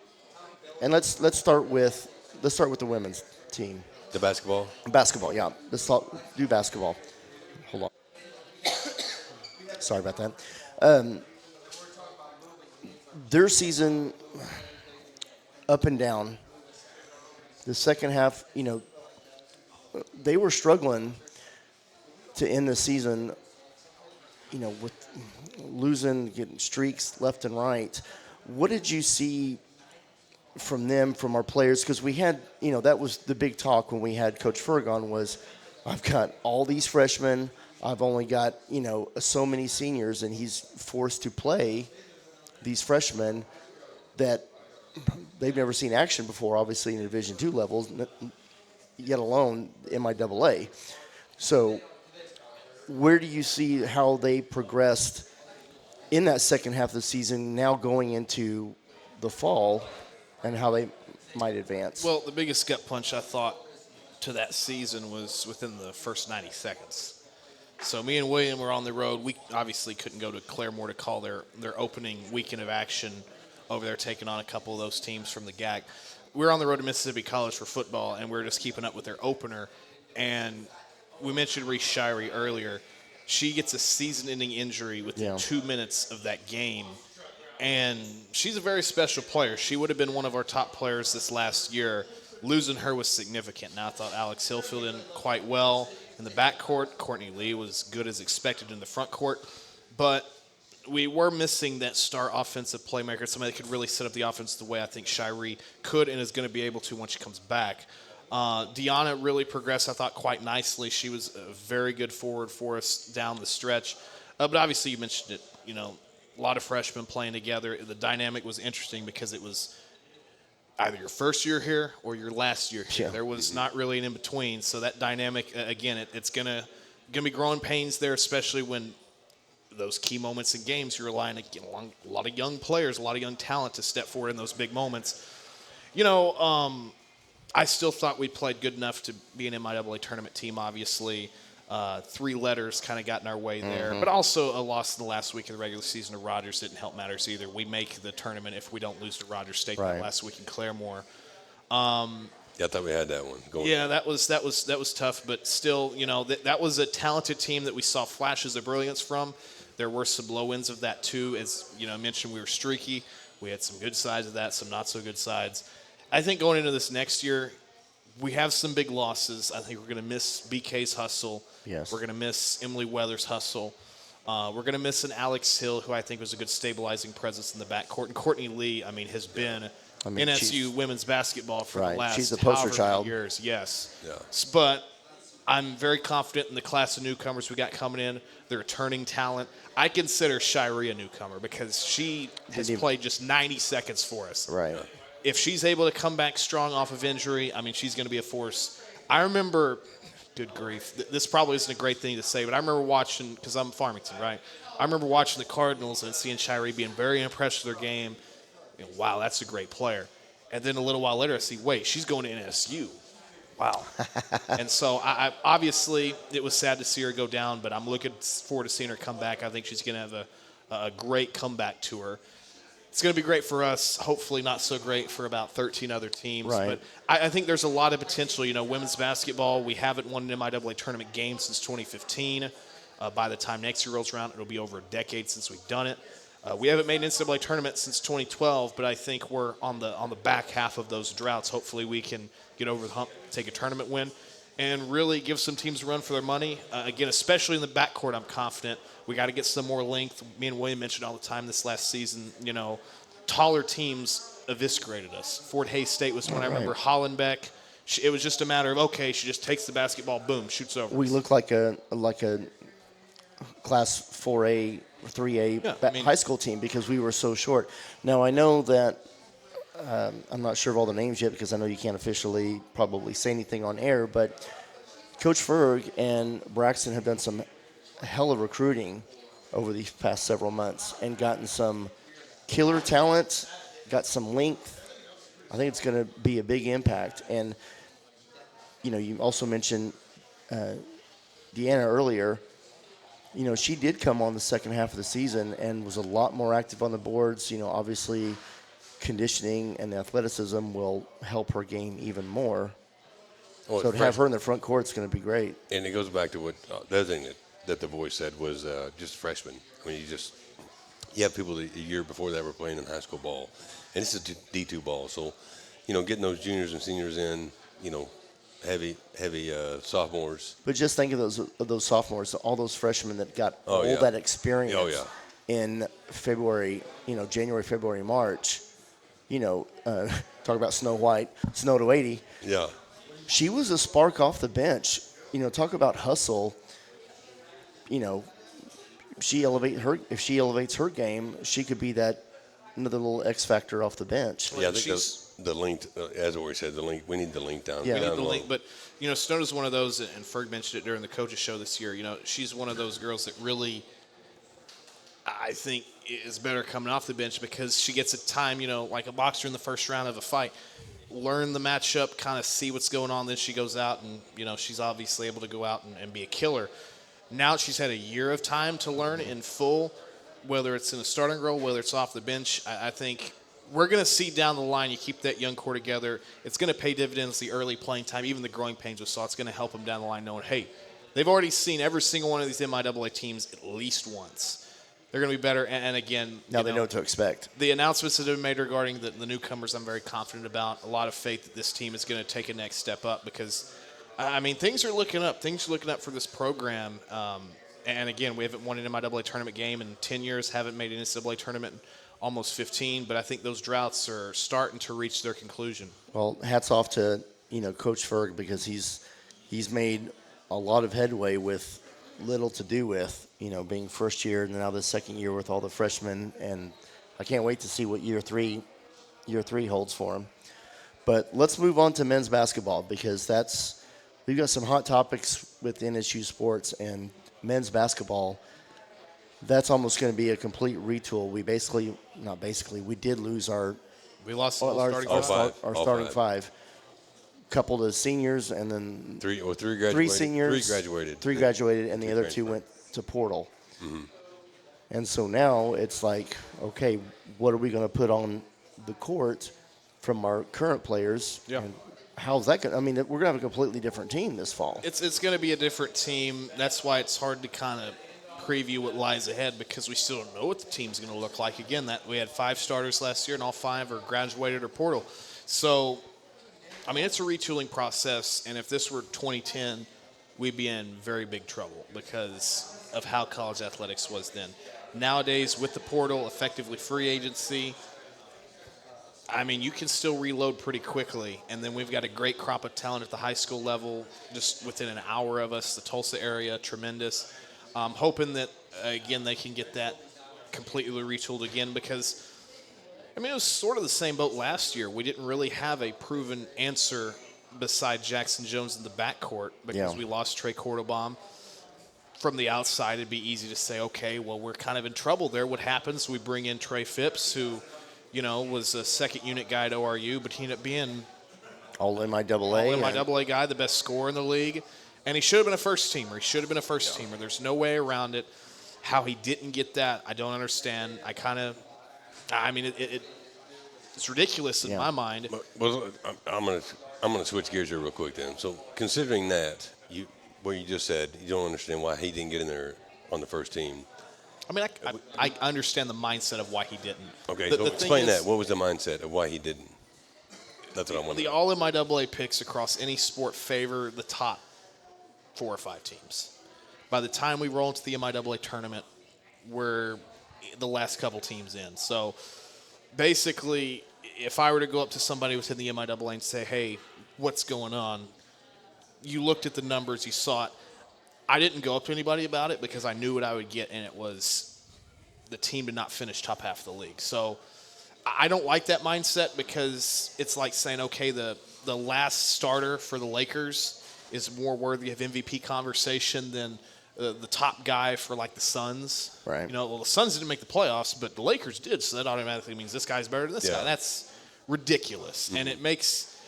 and let's start with the women's team. The basketball. Basketball, yeah. Let's do basketball. Hold on. Sorry about that. Their season, up and down. The second half, they were struggling to end the season, with losing, getting streaks left and right. What did you see from them, from our players? Because we had, that was the big talk when we had Coach Ferg on, was I've got all these freshmen. I've only got, so many seniors, and he's forced to play these freshmen that they've never seen action before, obviously in Division II levels, yet alone MIAA. So where do you see how they progressed in that second half of the season, now going into the fall, and how they might advance? Well, the biggest gut punch I thought to that season was within the first 90 seconds. So me and William were on the road. We obviously couldn't go to Claremore to call their opening weekend of action over there, taking on a couple of those teams from the GAC. We were on the road to Mississippi College for football, and we were just keeping up with their opener. And we mentioned Reese Shirey earlier. She gets a season-ending injury within 2 minutes of that game. And she's a very special player. She would have been one of our top players this last year. Losing her was significant. Now, I thought Alex Hill filled in quite well in the backcourt. Courtney Lee was good as expected in the front court. But we were missing that star offensive playmaker, somebody that could really set up the offense the way I think Shirey could and is going to be able to once she comes back. Deanna really progressed, I thought, quite nicely. She was a very good forward for us down the stretch. But obviously, you mentioned it, a lot of freshmen playing together. The dynamic was interesting because it was either your first year here or your last year here. Yeah. There was not really an in-between. So that dynamic, again, it's going to be growing pains there, especially when those key moments in games, you're relying on a lot of young players, a lot of young talent to step forward in those big moments. I still thought we played good enough to be an MIAA tournament team, obviously. 3 letters kind of got in our way there. But also a loss in the last week of the regular season to Rogers didn't help matters either. We make the tournament if we don't lose to Rogers State that last week in Claremore. Yeah, I thought we had that one going. Yeah, that was tough, but still, that was a talented team that we saw flashes of brilliance from. There were some low ends of that too. As I mentioned, we were streaky. We had some good sides of that, some not so good sides. I think going into this next year, we have some big losses. I think we're going to miss BK's hustle. Yes. We're going to miss Emily Weathers' hustle. We're going to miss an Alex Hill, who I think was a good stabilizing presence in the backcourt. And Courtney Lee, has been NSU women's basketball for the last she's the poster however child. many years. Yes. Yeah. But I'm very confident in the class of newcomers we got coming in. They're returning talent. I consider Shirey a newcomer because she has played just 90 seconds for us. Right. If she's able to come back strong off of injury, she's going to be a force. I remember, good grief, this probably isn't a great thing to say, but I remember watching, because I'm Farmington, right? I remember watching the Cardinals and seeing Shirey being very impressed with their game. Wow, that's a great player. And then a little while later, I see, wait, she's going to NSU. Wow. And so, I obviously, it was sad to see her go down, but I'm looking forward to seeing her come back. I think she's going to have a great comeback to her. It's going to be great for us. Hopefully not so great for about 13 other teams. Right. But I think there's a lot of potential. You know, women's basketball, we haven't won an MIAA tournament game since 2015. By the time next year rolls around, it'll be over a decade since we've done it. We haven't made an NCAA tournament since 2012, but I think we're on the back half of those droughts. Hopefully we can get over the hump, take a tournament win, and really give some teams a run for their money. Again, especially in the backcourt, I'm confident. We got to get some more length. Me and William mentioned all the time this last season, you know, taller teams eviscerated us. Fort Hays State was one. I remember Hollenbeck. It was just a matter of, okay, she just takes the basketball, boom, shoots over. We look like a class 4A, 3A high school team because we were so short. Now, I know that I'm not sure of all the names yet because I know you can't officially probably say anything on air, but Coach Ferg and Braxton have done some hella recruiting over these past several months and gotten some killer talent, got some length. I think it's going to be a big impact. And, you know, you also mentioned Deanna earlier. You know, she did come on the second half of the season and was a lot more active on the boards. You know, obviously conditioning and athleticism will help her game even more. Well, so to have her in the front court is going to be great. And it goes back to what the other thing that the voice said was just freshmen. I mean, you have people that a year before that were playing in high school ball, and this is D2 ball. So, you know, getting those juniors and seniors in, you know, heavy sophomores. But just think of those sophomores, all those freshmen that got yeah. that experience yeah. in February, you know, January, February, March. You know, talk about Snow White, Snow to 80. Yeah. She was a spark off the bench. You know, talk about hustle. You know, if she elevates her game, she could be that another little X factor off the bench. Yeah, I think the length, as Orry said, we need the length down. Yeah. We need the length, but, you know, Stona's one of those, and Ferg mentioned it during the coaches show this year, you know, she's one of those girls that really, I think, is better coming off the bench because she gets a time, you know, like a boxer in the first round of a fight, learn the matchup, kind of see what's going on, then she goes out and, you know, she's obviously able to go out and be a killer. Now she's had a year of time to learn in full, whether it's in a starting role, whether it's off the bench. I think we're going to see down the line, you keep that young core together, it's going to pay dividends the early playing time, even the growing pains we saw. It's going to help them down the line knowing, hey, they've already seen every single one of these MIAA teams at least once. They're going to be better. And again, now they know what to expect. The announcements that have been made regarding the newcomers, I'm very confident about. A lot of faith that this team is going to take a next step up because, I mean, things are looking up. Things are looking up for this program. And again, we haven't won an MIAA tournament game in 10 years, haven't made an NCAA tournament in almost 15. But I think those droughts are starting to reach their conclusion. Well, hats off to, you know, Coach Ferg because he's made a lot of headway with little to do with, you know, being first year and now the second year with all the freshmen. And I can't wait to see what year three holds for him. But let's move on to men's basketball because we've got some hot topics with NSU sports and men's basketball. That's almost going to be a complete retool. We did lose we lost our starting five. five. Couple of seniors and then three graduated. Three seniors. Three graduated, and the other two went to portal. Mm-hmm. And so now it's like, okay, what are we going to put on the court from our current players? Yeah. And how's that going? I mean, we're going to have a completely different team this fall. It's going to be a different team. That's why it's hard to kind of preview what lies ahead because we still don't know what the team's going to look like. Again, that we had 5 starters last year, and all 5 are graduated or portal. So, I mean, it's a retooling process, and if this were 2010, we'd be in very big trouble because of how college athletics was then. Nowadays, with the portal, effectively free agency, I mean, you can still reload pretty quickly, and then we've got a great crop of talent at the high school level, just within an hour of us. The Tulsa area, tremendous. Hoping that, again, they can get that completely retooled again because, I mean, it was sort of the same boat last year. We didn't really have a proven answer beside Jackson Jones in the backcourt because we lost Trey Cordobaum. From the outside, it'd be easy to say, okay, well, we're kind of in trouble there. What happens? We bring in Trey Phillips, who, you know, was a second unit guy at ORU, but he ended up being All MIAA. All MIAA guy, the best scorer in the league. And he should have been a first teamer. Teamer. There's no way around it. How he didn't get that, I don't understand. It's ridiculous in my mind. Well, I'm gonna switch gears here real quick then. So considering that, what you just said, you don't understand why he didn't get in there on the first team. I mean, I understand the mindset of why he didn't. Okay, so explain that. What was the mindset of why he didn't? That's what I want to know. The all MIAA picks across any sport favor the top 4 or 5 teams. By the time we roll into the MIAA tournament, we're the last couple teams in. So basically, if I were to go up to somebody within the MIAA and say, hey, what's going on? You looked at the numbers, you saw it. I didn't go up to anybody about it because I knew what I would get, and it was the team did not finish top half of the league. So I don't like that mindset because it's like saying, okay, the last starter for the Lakers is more worthy of MVP conversation than the top guy for like the Suns. Right. The Suns didn't make the playoffs, but the Lakers did, so that automatically means this guy's better than this guy. That's ridiculous. Mm-hmm. And it makes,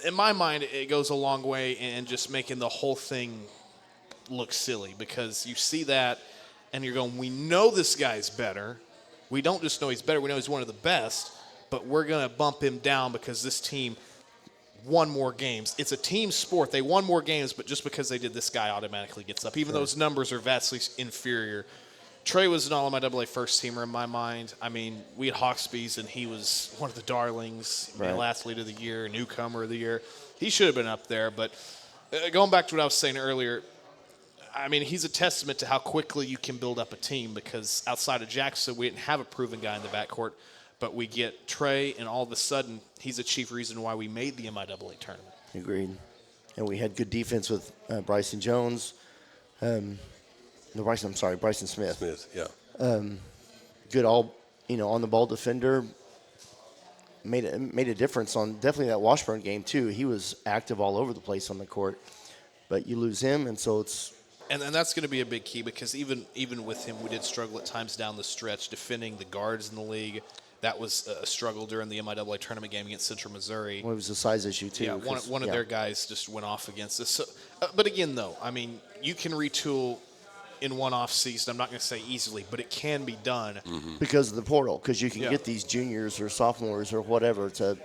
in my mind, it goes a long way in just making the whole thing look silly because you see that and you're going, we know this guy's better. We don't just know he's better, we know he's one of the best, but we're going to bump him down because this team won more games. It's a team sport. They won more games, but just because they did, this guy automatically gets up, even though his numbers are vastly inferior. Trey was an all-MIAA first teamer in my mind. I mean, we had Hawksby's, and he was one of the darlings, male athlete of the year, newcomer of the year. He should have been up there, but going back to what I was saying earlier, I mean, he's a testament to how quickly you can build up a team because outside of Jackson, we didn't have a proven guy in the backcourt, but we get Trey, and all of a sudden, he's a chief reason why we made the MIAA tournament. Agreed. And we had good defense with Bryson Jones. Bryson Smith. Good on the ball defender. Made a difference on definitely that Washburn game too. He was active all over the place on the court, but you lose him, and so it's. And that's going to be a big key because even with him, we did struggle at times down the stretch defending the guards in the league. That was a struggle during the MIAA tournament game against Central Missouri. Well, it was a size issue, too. Yeah, one of their guys just went off against us. So, but again, though, I mean, you can retool in one off season. I'm not going to say easily, but it can be done. Mm-hmm. Because of the portal, because you can get these juniors or sophomores or whatever to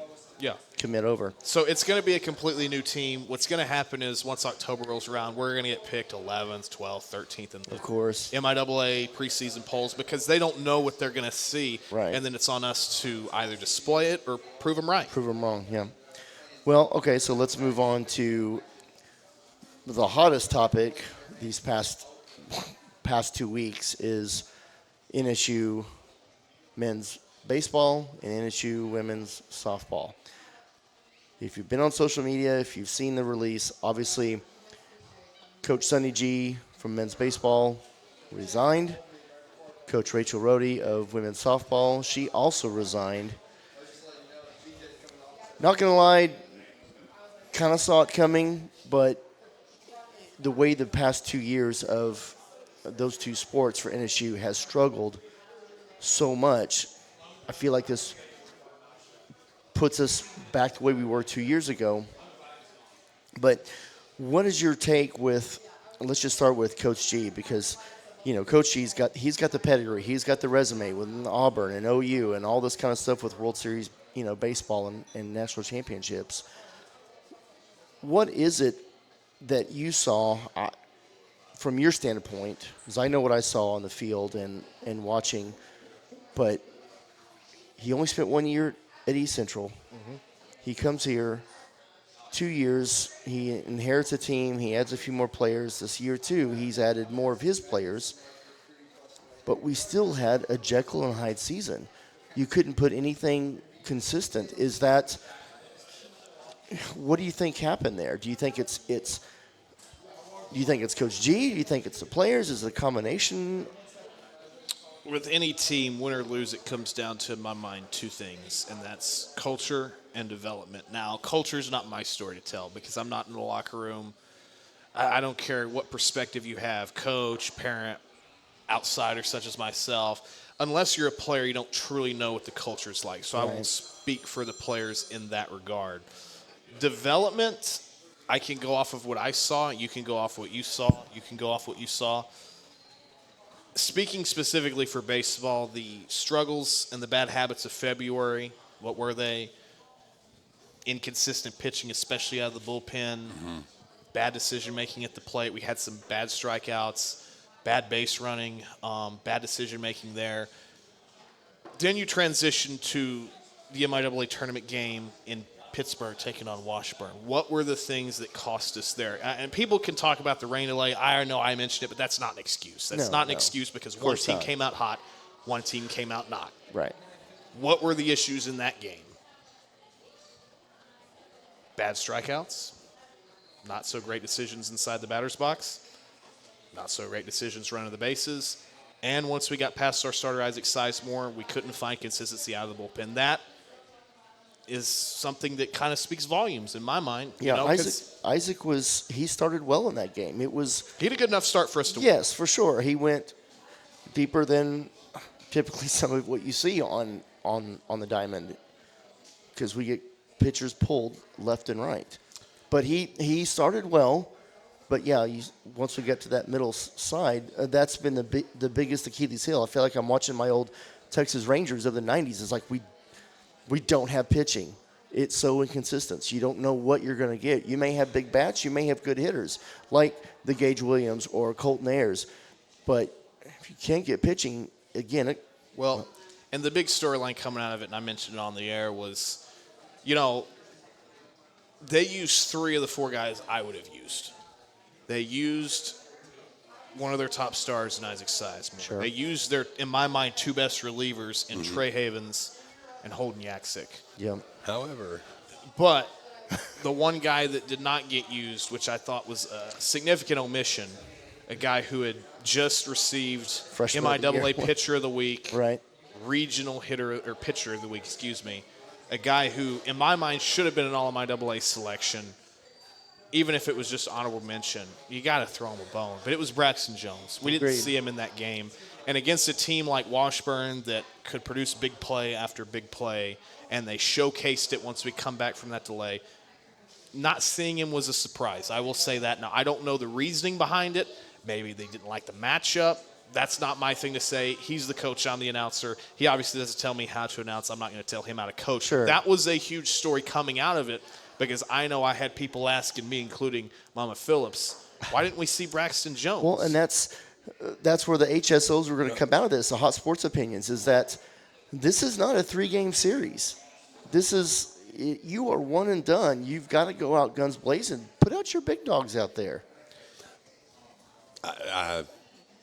commit over. So it's going to be a completely new team. What's going to happen is once October rolls around, we're going to get picked 11th, 12th, 13th in the MIAA preseason polls because they don't know what they're going to see. Right. And then it's on us to either display it or prove them right. Prove them wrong, yeah. Well, okay, so let's move on to the hottest topic these past 2 weeks is NSU men's baseball and NSU women's softball. If you've been on social media, if you've seen the release, obviously Coach Sonny G from men's baseball resigned. Coach Rachel Rohde of women's softball, she also resigned. Not going to lie, kind of saw it coming, but the way the past 2 years of those two sports for NSU has struggled so much, I feel like this puts us back the way we were 2 years ago. But what is your take with, let's just start with Coach G, because, Coach G's he's got the pedigree, he's got the resume with Auburn and OU and all this kind of stuff with World Series, baseball and national championships. What is it that you saw from your standpoint? Because I know what I saw on the field and watching, but he only spent 1 year at East Central. Mm-hmm. He comes here 2 years. He inherits a team. He adds a few more players. This year, too, he's added more of his players. But we still had a Jekyll and Hyde season. You couldn't put anything consistent. Is that – what do you think happened there? Do you think it's do you think it's Coach G? Do you think it's the players? Is it a combination? With any team, win or lose, it comes down to, in my mind, two things, and that's culture and development. Now, culture is not my story to tell because I'm not in the locker room. I don't care what perspective you have, coach, parent, outsider such as myself. Unless you're a player, you don't truly know what the culture is like. So I won't speak for the players in that regard. Development, I can go off of what I saw. You can go off what you saw. You can go off what you saw. Speaking specifically for baseball, the struggles and the bad habits of February, what were they? Inconsistent pitching, especially out of the bullpen. Bad decision-making at the plate. We had some bad strikeouts, bad base running, bad decision-making there. Then you transition to the MIAA tournament game in Pittsburgh taking on Washburn. What were the things that cost us there? And people can talk about the rain delay. I know I mentioned it, but that's not an excuse. That's not an excuse because one team came out hot, one team came out not. Right. What were the issues in that game? Bad strikeouts, not so great decisions inside the batter's box, not so great decisions running the bases, and once we got past our starter Isaac Sizemore, we couldn't find consistency out of the bullpen. That is something that kind of speaks volumes in my mind. Yeah, Isaac he started well in that game. He had a good enough start for us to win. Yes, for sure. He went deeper than typically some of what you see on the diamond because we get pitchers pulled left and right. But he started well. But, yeah, once we get to that middle side, that's been the biggest Achilles heel. I feel like I'm watching my old Texas Rangers of the 90s. It's like we don't have pitching. It's so inconsistent. You don't know what you're going to get. You may have big bats. You may have good hitters like the Gage Williams or Colton Ayers. But if you can't get pitching, again. And the big storyline coming out of it, and I mentioned it on the air, was, they used 3 of the 4 guys I would have used. They used one of their top stars in Isaac Sizemore. Sure. They used their, in my mind, 2 best relievers in Trey Havens and Holden Yaksick. Yeah. However, but the one guy that did not get used, which I thought was a significant omission, a guy who had just received Freshman of the MIAA year. Pitcher of the Week, Right. Regional Hitter or Pitcher of the Week, a guy who, in my mind, should have been an All-MIAA selection. Even if it was just honorable mention, you got to throw him a bone. But it was Braxton Jones. We didn't see him in that game. And against a team like Washburn that could produce big play after big play, and they showcased it once we come back from that delay, not seeing him was a surprise. I will say that. Now, I don't know the reasoning behind it. Maybe they didn't like the matchup. That's not my thing to say. He's the coach. I'm the announcer. He obviously doesn't tell me how to announce. I'm not going to tell him how to coach. Sure. That was a huge story coming out of it. Because I know I had people asking me, including Mama Phillips, why didn't we see Braxton Jones? Well, and that's where the HSOs were going to come out of this, the Hot Sports Opinions, is that this is not a 3-game series. You are one and done. You've got to go out guns blazing. Put out your big dogs out there.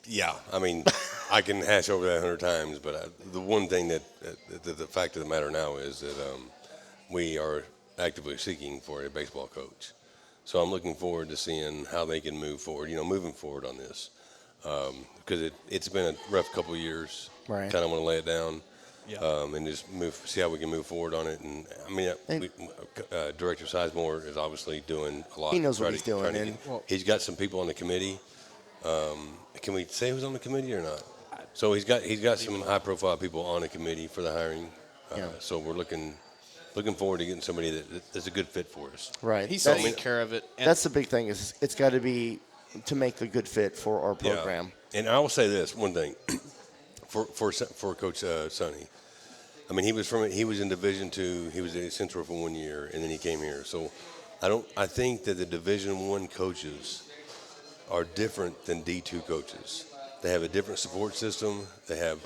Yeah, I mean, I can hash over that 100 times, but the one thing that the fact of the matter now is that we are actively seeking for a baseball coach. So I'm looking forward to seeing how they can move forward, moving forward on this. Because it's been a rough couple of years. Right. Kind of want to lay it down Yeah. and just see how we can move forward on it. And, I mean, Director Sizemore is obviously doing a lot. He knows what he's doing. He's got some people on the committee. Can we say who's on the committee or not? So he's got some high-profile people on the committee for the hiring. So we're looking forward to getting somebody that's a good fit for us. Right. He's taking care of it. That's the big thing is it's got to be to make a good fit for our program. Yeah. And I will say this one thing for Coach Sonny. I mean, he was in Division II. He was at Central for 1 year, and then he came here. So I think that the Division I coaches are different than D2 coaches. They have a different support system. They have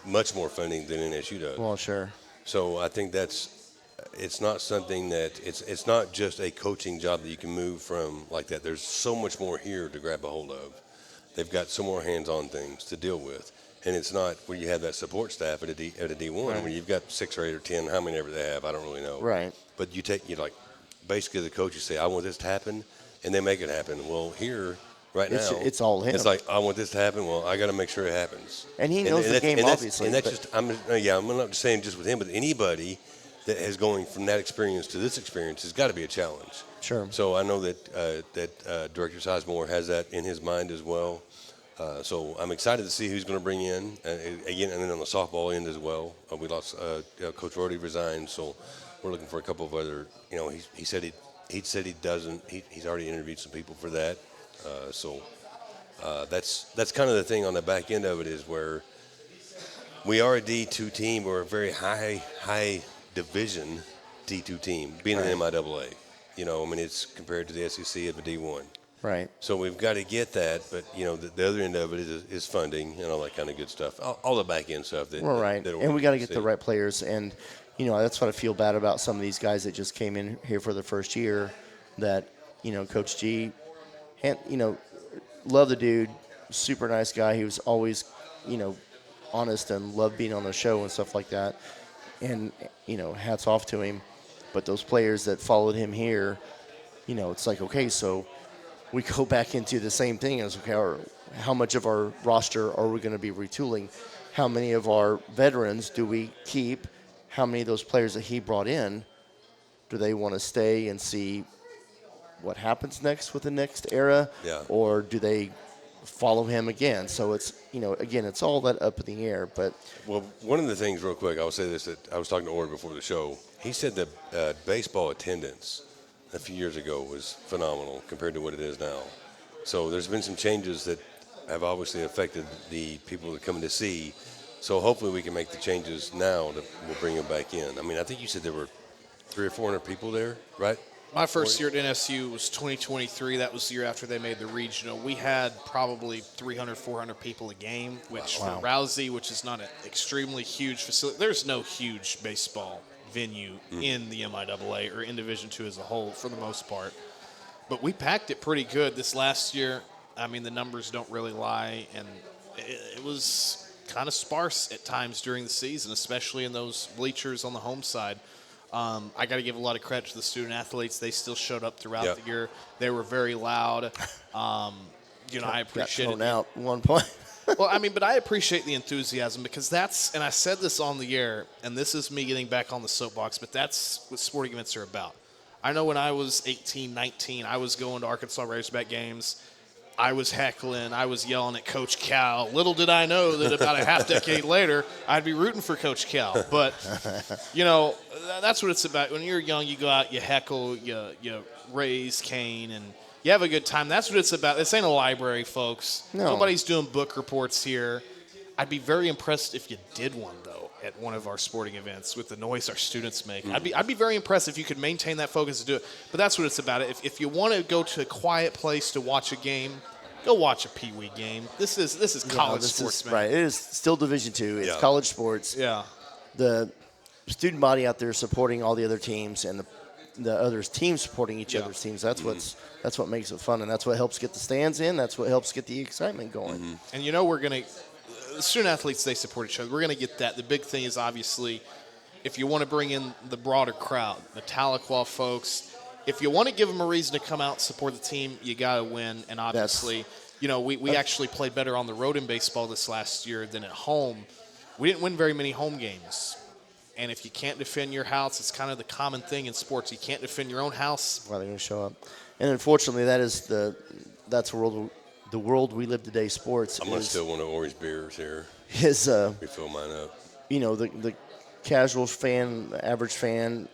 much more funding than NSU does. Well, sure. So I think it's not something that it's not just a coaching job that you can move from like that. There's so much more here to grab a hold of. They've got some more hands-on things to deal with, and it's not where you have that support staff at a D1 Right. where you've got 6 or 8 or 10, how many ever they have, I don't really know. Right. But basically the coaches say, I want this to happen, and they make it happen. Well, here. Right now, it's all him. It's like I want this to happen. Well, I got to make sure it happens. And he knows the game, obviously. And that's just I'm not just saying just with him, but anybody that is going from that experience to this experience has got to be a challenge. Sure. So I know that Director Sizemore has that in his mind as well. So I'm excited to see who's going to bring in. Again, and then on the softball end as well. We lost Coach Orry resigned, so we're looking for a couple of other. He said he doesn't. He's already interviewed some people for that. So that's kind of the thing on the back end of it is where we are a D2 team. We're a very high division D2 team, being an MIAA. It's compared to the SEC of a D1. Right. So we've got to get that, but the other end of it is funding and all that kind of good stuff, all the back end stuff. We're right, and we got to get the right players, and that's what I feel bad about some of these guys that just came in here for the first year. That Coach G, love the dude, super nice guy. He was always honest and loved being on the show and stuff like that, and hats off to him. But those players that followed him here, it's like, okay, so we go back into the same thing as, okay, how much of our roster are we going to be retooling? How many of our veterans do we keep? How many of those players that he brought in, do they want to stay and see what happens next with the next era? Yeah. Or do they follow him again? So it's, again, it's all that up in the air. But well, one of the things real quick, I will say this, that I was talking to Orry before the show. He said that baseball attendance a few years ago was phenomenal compared to what it is now. So there's been some changes that have obviously affected the people that come to see. So hopefully we can make the changes now that will bring them back in. I mean, I think you said there were 300 or 400 people there, right? My first year at NSU was 2023. That was the year after they made the regional. We had probably 300, 400 people a game, which for Rousey, which is not an extremely huge facility. There's no huge baseball venue in the MIAA or in Division II as a whole for the most part. But we packed it pretty good this last year. I mean, the numbers don't really lie, and it was kind of sparse at times during the season, especially in those bleachers on the home side. I got to give a lot of credit to the student athletes. They still showed up throughout the year. They were very loud. I appreciate it. Got thrown out 1 point. Well, I mean, but I appreciate the enthusiasm because and I said this on the air, and this is me getting back on the soapbox, but that's what sporting events are about. I know when I was 18, 19, I was going to Arkansas Razorback games. I was heckling. I was yelling at Coach Cal. Little did I know that about a half decade later, I'd be rooting for Coach Cal. But, that's what it's about. When you're young, you go out, you heckle, you raise Cain, and you have a good time. That's what it's about. This ain't a library, folks. No. Nobody's doing book reports here. I'd be very impressed if you did one, though, at one of our sporting events with the noise our students make. I'd be very impressed if you could maintain that focus to do it. But that's what it's about. If you want to go to a quiet place to watch a game, go watch a Pee Wee game. This is college sports, man. Right. It is still Division II. It's college sports. Yeah. The student body out there supporting all the other teams and the other teams supporting each other's teams. That's what makes it fun, and that's what helps get the stands in. That's what helps get the excitement going. And we're going to – the student athletes, they support each other. We're going to get that. The big thing is obviously if you want to bring in the broader crowd, the Tahlequah folks, if you want to give them a reason to come out and support the team, you got to win. And obviously, we actually played better on the road in baseball this last year than at home. We didn't win very many home games. And if you can't defend your house, it's kind of the common thing in sports. You can't defend your own house. Well, they're going to show up. And unfortunately, that's the world we live today. Sports. I'm going to steal one of Orry's beers here. Refill mine up. The casual fan, the average fan,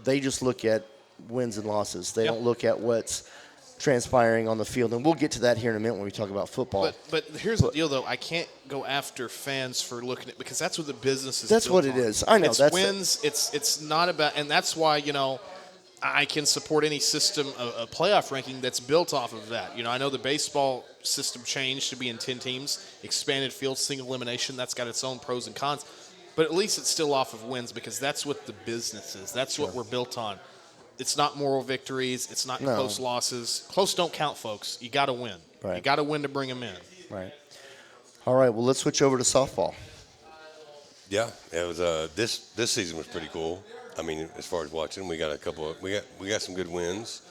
they just look at wins and losses. They don't look at what's transpiring on the field. And we'll get to that here in a minute when we talk about football. But here's the deal, though. I can't go after fans for looking at, because that's what the business is. That's what it is. I know. It's wins. It's not about, and that's why, I can support any system, a playoff ranking that's built off of that. I know the baseball system changed to be in 10 teams, expanded field, single elimination. That's got its own pros and cons. But at least it's still off of wins, because that's what the business is. That's what we're built on. It's not moral victories. It's not close losses. Close don't count, folks. You got to win. Right. You got to win to bring them in. Right. All right. Well, let's switch over to softball. Yeah, it was. This season was pretty cool. I mean, as far as watching, we got we got some good wins.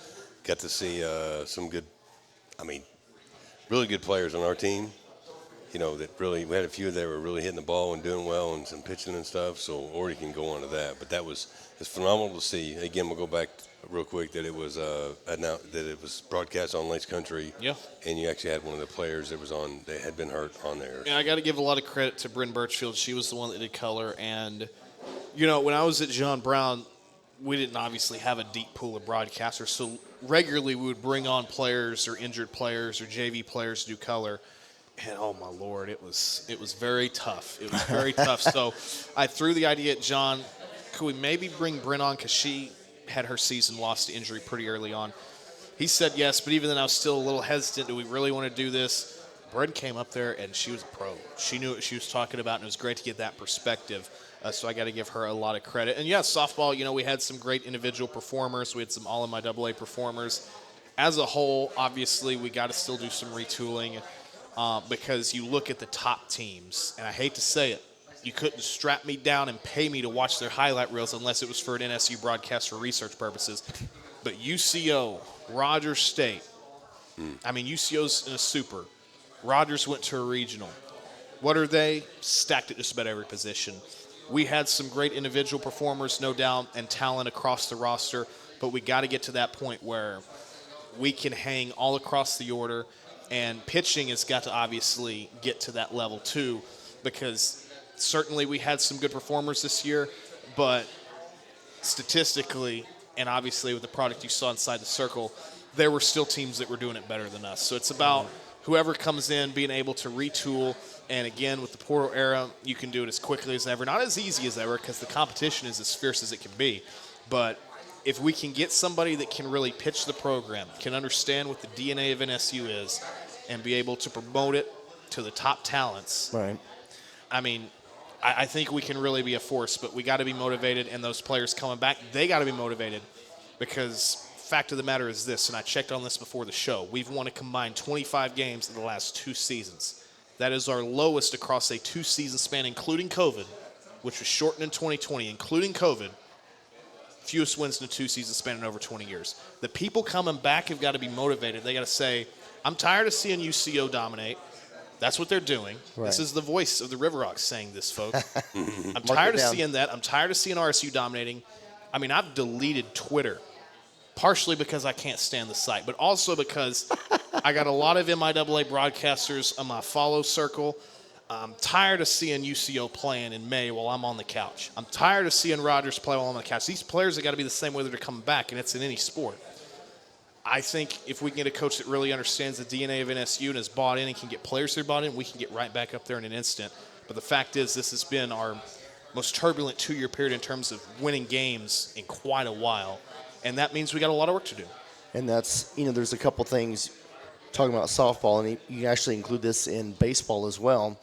Got to see some good, really good players on our team. that really, we had a few that were really hitting the ball and doing well and some pitching and stuff. So Orry can go on to that. But it's phenomenal to see. Again, we'll go back real quick that it was announced that it was broadcast on Lakes Country. Yeah. And you actually had one of the players that was on that had been hurt on there. And I got to give a lot of credit to Bryn Birchfield. She was the one that did color. And, when I was at John Brown, we didn't obviously have a deep pool of broadcasters. So regularly we would bring on players or injured players or JV players to do color. And, oh, my Lord, it was very tough. It was very tough. So I threw the idea at John, could we maybe bring Bryn on because she had her season lost to injury pretty early on. He said yes, but even then I was still a little hesitant. Do we really want to do this? Bryn came up there, and she was a pro. She knew what she was talking about, and it was great to get that perspective. So I got to give her a lot of credit. And, yeah, softball, we had some great individual performers. We had some all-MIAA performers. As a whole, obviously, we got to still do some retooling because you look at the top teams, and I hate to say it, you couldn't strap me down and pay me to watch their highlight reels unless it was for an NSU broadcast for research purposes. But UCO, Rogers State, UCO's in a super. Rogers went to a regional. What are they? Stacked at just about every position. We had some great individual performers, no doubt, and talent across the roster, but we got to get to that point where we can hang all across the order, and pitching has got to obviously get to that level too, because certainly we had some good performers this year, but statistically and obviously with the product you saw inside the circle, there were still teams that were doing it better than us. So it's about whoever comes in being able to retool. And again, with the portal era, you can do it as quickly as ever. Not as easy as ever because the competition is as fierce as it can be. But if we can get somebody that can really pitch the program, can understand what the DNA of NSU is, and be able to promote it to the top talents, Right. I think we can really be a force, but we got to be motivated, and those players coming back, they got to be motivated because fact of the matter is this, and I checked on this before the show, we've won a combined 25 games in the last 2 seasons. That is our lowest across a 2-season span, including COVID, which was shortened in 2020, including COVID, fewest wins in a 2-season span in over 20 years. The people coming back have got to be motivated. They got to say, I'm tired of seeing UCO dominate. That's what they're doing. Right. This is the voice of the RiverHawks saying this, folks. I'm tired of seeing that. I'm tired of seeing RSU dominating. I've deleted Twitter, partially because I can't stand the site, but also because I got a lot of MIAA broadcasters on my follow circle. I'm tired of seeing UCO playing in May while I'm on the couch. I'm tired of seeing Rogers play while I'm on the couch. These players have got to be the same way they're coming back, and it's in any sport. I think if we can get a coach that really understands the DNA of NSU and is bought in and can get players that are bought in, we can get right back up there in an instant. But the fact is this has been our most turbulent 2-year period in terms of winning games in quite a while, and that means we got a lot of work to do. And that's, there's a couple things talking about softball, and you actually include this in baseball as well.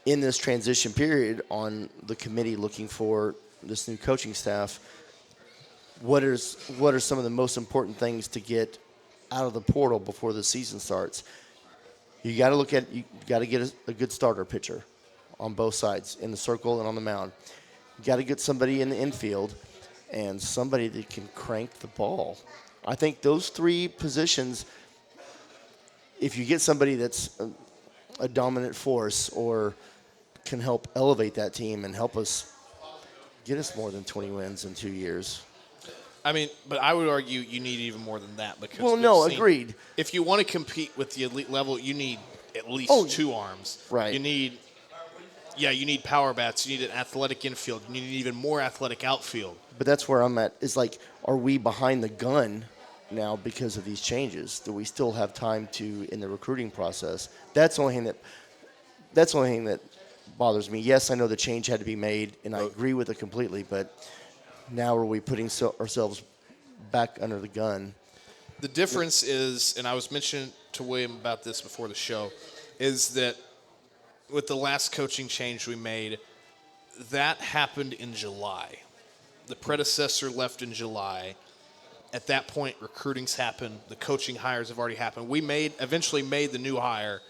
In this transition period on the committee looking for this new coaching staff, what are some of the most important things to get out of the portal before the season starts? You got to get a good starter pitcher on both sides, in the circle and on the mound. You got to get somebody in the infield and somebody that can crank the ball. I think those 3 positions, if you get somebody that's a dominant force or can help elevate that team and help us get us more than 20 wins in 2 years. But I would argue you need even more than that because agreed. If you want to compete with the elite level, you need at least 2 arms. Right. You need power bats. You need an athletic infield. You need an even more athletic outfield. But that's where I'm at. Is like, are we behind the gun now because of these changes? Do we still have time to in the recruiting process? That's the only thing that bothers me. Yes, I know the change had to be made, and I agree with it completely. But now are we putting ourselves back under the gun? The difference is, and I was mentioning to William about this before the show, is that with the last coaching change we made, that happened in July. The predecessor left in July. At that point, recruiting's happened. The coaching hires have already happened. We eventually made the new hire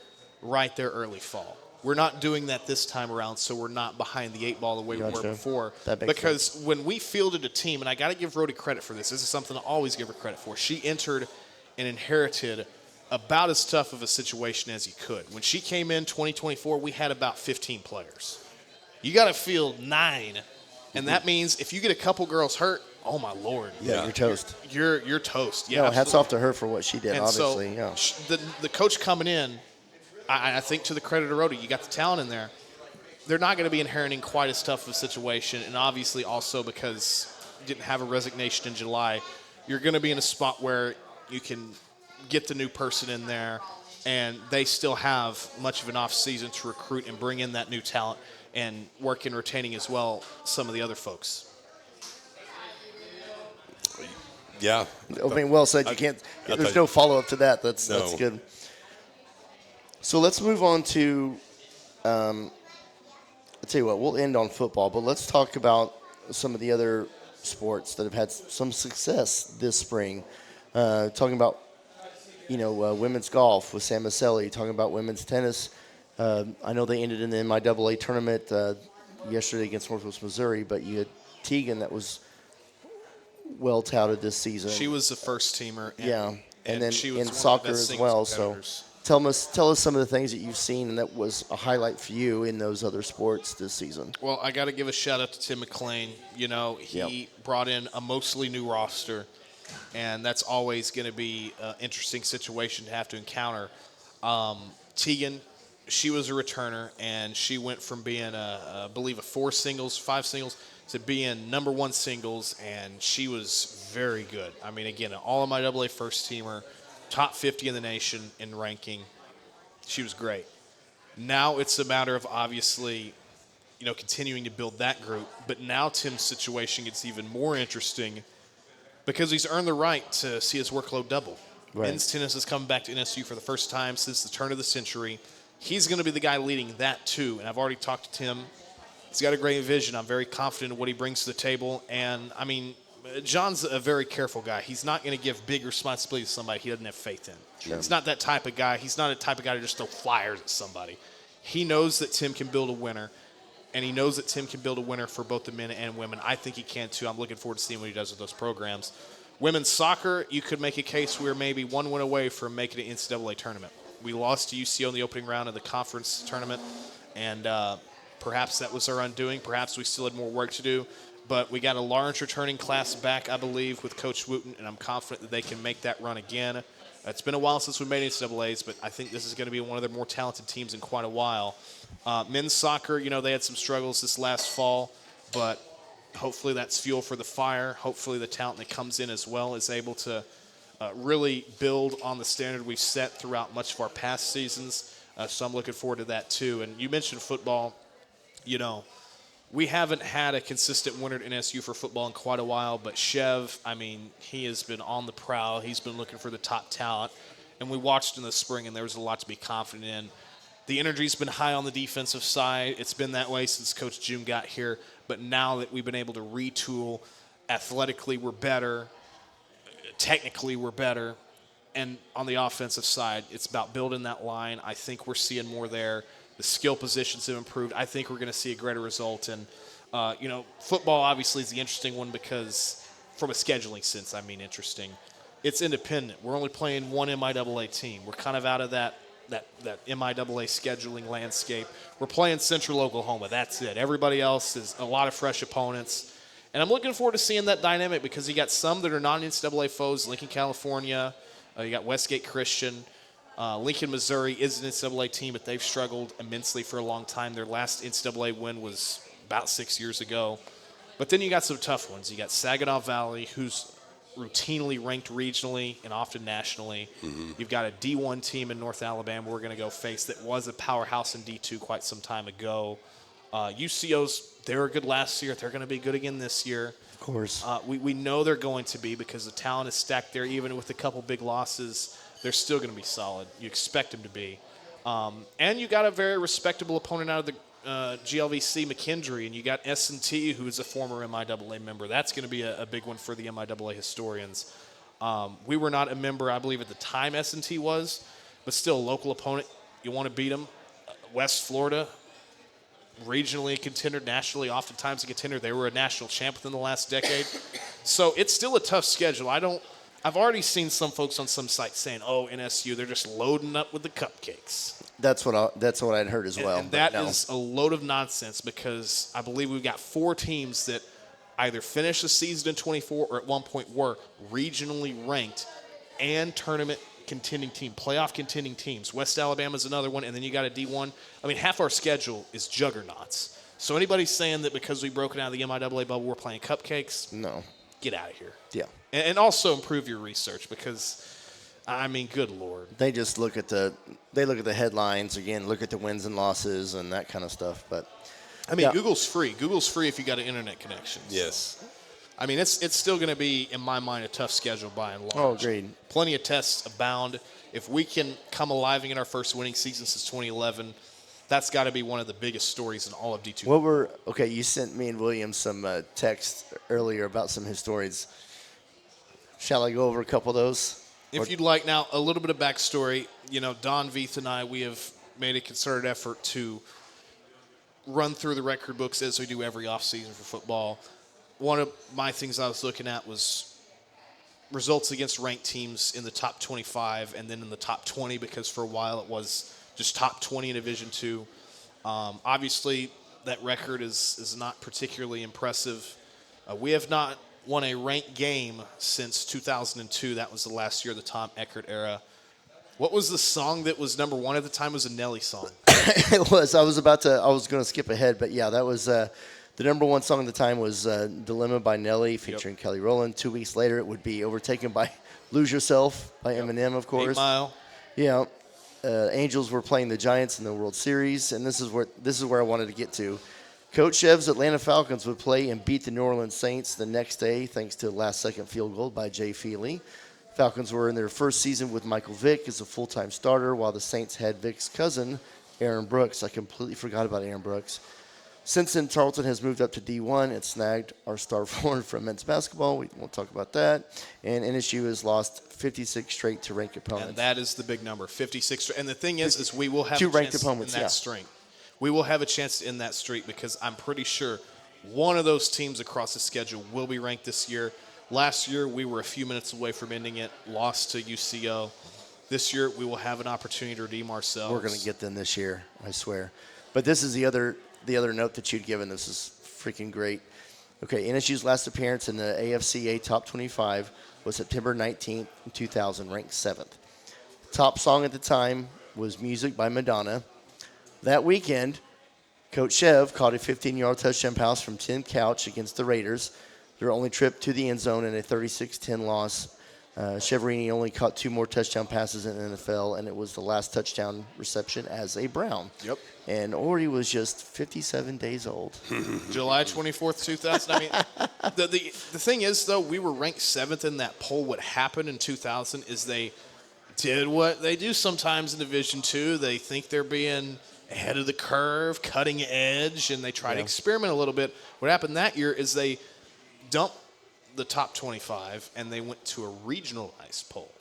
right there early fall. We're not doing that this time around, so we're not behind the 8 ball the way we were before. Because when we fielded a team, and I got to give Rhodey credit for this. This is something I always give her credit for. She entered and inherited about as tough of a situation as you could. When she came in 2024, we had about 15 players. You got to field 9, and that means if you get a couple girls hurt, oh my Lord. Yeah, you're toast. You're toast. Yeah, No, absolutely. hats off to her for what she did, And obviously. so the coach coming in, I think to the credit of Rhoda, you got the talent in there. They're not going to be inheriting quite as tough of a situation, and obviously also because you didn't have a resignation in July, you're going to be in a spot where you can get the new person in there, and they still have much of an off season to recruit and bring in that new talent and work in retaining as well some of the other folks. Yeah. I mean, well said. You can't. There's no follow up to that. That's good. So let's move on to. I'll tell you what. We'll end on football, but let's talk about some of the other sports that have had some success this spring. Talking about, women's golf with Sam Maselli. Talking about women's tennis. I know they ended in the MIAA tournament yesterday against Northwest Missouri, but you had Tegan that was well touted this season. She was the first teamer. And then she was in soccer as well. So tell us some of the things that you've seen, and that was a highlight for you in those other sports this season. Well, I got to give a shout out to Tim McClain. He brought in a mostly new roster, and that's always going to be an interesting situation to have to encounter. Tegan, she was a returner, and she went from being, I believe, a 5 singles, to being number 1 singles, and she was very good. I mean, again, an all-MIAA first-teamer, top 50 in the nation in ranking. She was great. Now it's a matter of, obviously, continuing to build that group. But now Tim's situation gets even more interesting because he's earned the right to see his workload double. Right. Men's tennis has come back to NSU for the first time since the turn of the century. He's going to be the guy leading that, too. And I've already talked to Tim. He's got a great vision. I'm very confident in what he brings to the table. And, I mean, John's a very careful guy. He's not going to give big responsibility to somebody he doesn't have faith in. Sure. He's not that type of guy. He's not a type of guy to just throw flyers at somebody. He knows that Tim can build a winner, and he knows that Tim can build a winner for both the men and women. I think he can, too. I'm looking forward to seeing what he does with those programs. Women's soccer, you could make a case we're maybe 1 win away from making an NCAA tournament. We lost to UCO in the opening round of the conference tournament, and perhaps that was our undoing. Perhaps we still had more work to do. But we got a large returning class back, I believe, with Coach Wooten, and I'm confident that they can make that run again. It's been a while since we made NCAAs, but I think this is going to be one of the more talented teams in quite a while. Men's soccer, they had some struggles this last fall, but hopefully that's fuel for the fire. Hopefully the talent that comes in as well is able to really build on the standard we've set throughout much of our past seasons. So I'm looking forward to that too. And you mentioned football. We haven't had a consistent winner at NSU for football in quite a while, but Chev, he has been on the prowl. He's been looking for the top talent. And we watched in the spring, and there was a lot to be confident in. The energy's been high on the defensive side. It's been that way since Coach June got here. But now that we've been able to retool, athletically we're better, technically we're better. And on the offensive side, it's about building that line. I think we're seeing more there. The skill positions have improved. I think we're going to see a greater result. And, football obviously is the interesting one because from a scheduling sense, interesting. It's independent. We're only playing one MIAA team. We're kind of out of that MIAA scheduling landscape. We're playing Central Oklahoma. That's it. Everybody else is a lot of fresh opponents. And I'm looking forward to seeing that dynamic because you got some that are non-NCAA foes, Lincoln, California. You got Westgate Christian. Lincoln, Missouri is an NCAA team, but they've struggled immensely for a long time. Their last NCAA win was about 6 years ago. But then you got some tough ones. You got Saginaw Valley, who's routinely ranked regionally and often nationally. Mm-hmm. You've got a D1 team in North Alabama we're going to go face that was a powerhouse in D2 quite some time ago. UCO's, they were good last year. They're going to be good again this year. Of course. We know they're going to be because the talent is stacked there. Even with a couple big losses, they're still going to be solid. You expect them to be. And you got a very respectable opponent out of the GLVC, McKendree, and you got S&T, who is a former MIAA member. That's going to be a big one for the MIAA historians. We were not a member, I believe, at the time S&T was, but still a local opponent. You want to beat them. West Florida, regionally a contender, nationally oftentimes a contender. They were a national champ within the last decade. So it's still a tough schedule. I've already seen some folks on some sites saying, "Oh, NSU, they're just loading up with the cupcakes." That's what I'd heard as well. And that is a load of nonsense because I believe we've got 4 teams that either finished the season in 24 or at one point were regionally ranked and tournament contending team, playoff contending teams. West Alabama's another one, and then you got a D1. I mean, half our schedule is juggernauts. So anybody saying that because we've broken out of the MIAA bubble, we're playing cupcakes, no, get out of here. Yeah. And also improve your research because, I mean, good Lord. They just look at the headlines again, look at the wins and losses and that kind of stuff. But I mean, yeah. Google's free. Google's free if you got an internet connection. Yes. I mean, it's still going to be, in my mind, a tough schedule by and large. Oh, agreed. Plenty of tests abound. If we can come alive and get our first winning season since 2011, that's got to be one of the biggest stories in all of D2. You sent me and William some text earlier about some historians. Shall I go over a couple of those? If you'd like, now, a little bit of backstory. You know, Don Veith and I, we have made a concerted effort to run through the record books as we do every offseason for football. One of my things I was looking at was results against ranked teams in the top 25 and then in the top 20 because for a while it was just top 20 in Division II. Obviously, that record is not particularly impressive. We have not won a ranked game since 2002. That was the last year of the Tom Eckert era. What was the song that was number 1 at the time? It was a Nelly song. It was. I was going to skip ahead, but yeah, that was the number 1 song at the time was Dilemma by Nelly featuring Kelly Rowland. 2 weeks later, it would be overtaken by Lose Yourself by Eminem, of course. 8 Mile. Yeah. Angels were playing the Giants in the World Series, and this is where I wanted to get to. Coach Shev's Atlanta Falcons would play and beat the New Orleans Saints the next day thanks to a last-second field goal by Jay Feely. Falcons were in their first season with Michael Vick as a full-time starter, while the Saints had Vick's cousin, Aaron Brooks. I completely forgot about Aaron Brooks. Since then, Tarleton has moved up to D1 and snagged our star forward from men's basketball. We won't talk about that. And NSU has lost 56 straight to ranked opponents. And that is the big number, 56. And the thing is we will have 2 a ranked chance opponents, in that streak. We will have a chance to end that streak because I'm pretty sure one of those teams across the schedule will be ranked this year. Last year, we were a few minutes away from ending it, lost to UCO. This year, we will have an opportunity to redeem ourselves. We're going to get them this year, I swear. But this is the other note that you'd given. This is freaking great. Okay, NSU's last appearance in the AFCA Top 25 was September 19th, 2000, ranked 7th. Top song at the time was Music by Madonna. That weekend, Coach Shev caught a 15-yard touchdown pass from Tim Couch against the Raiders, their only trip to the end zone in a 36-10 loss. Cheverini only caught 2 more touchdown passes in the NFL, and it was the last touchdown reception as a Brown. Yep. And Orry was just 57 days old. July 24th, 2000. I mean, the thing is, though, we were ranked 7th in that poll. What happened in 2000 is they did what they do sometimes in Division II. They think they're being ahead of the curve, cutting edge, and they try to experiment a little bit. What happened that year is they dumped the top 25, and they went to a regionalized poll.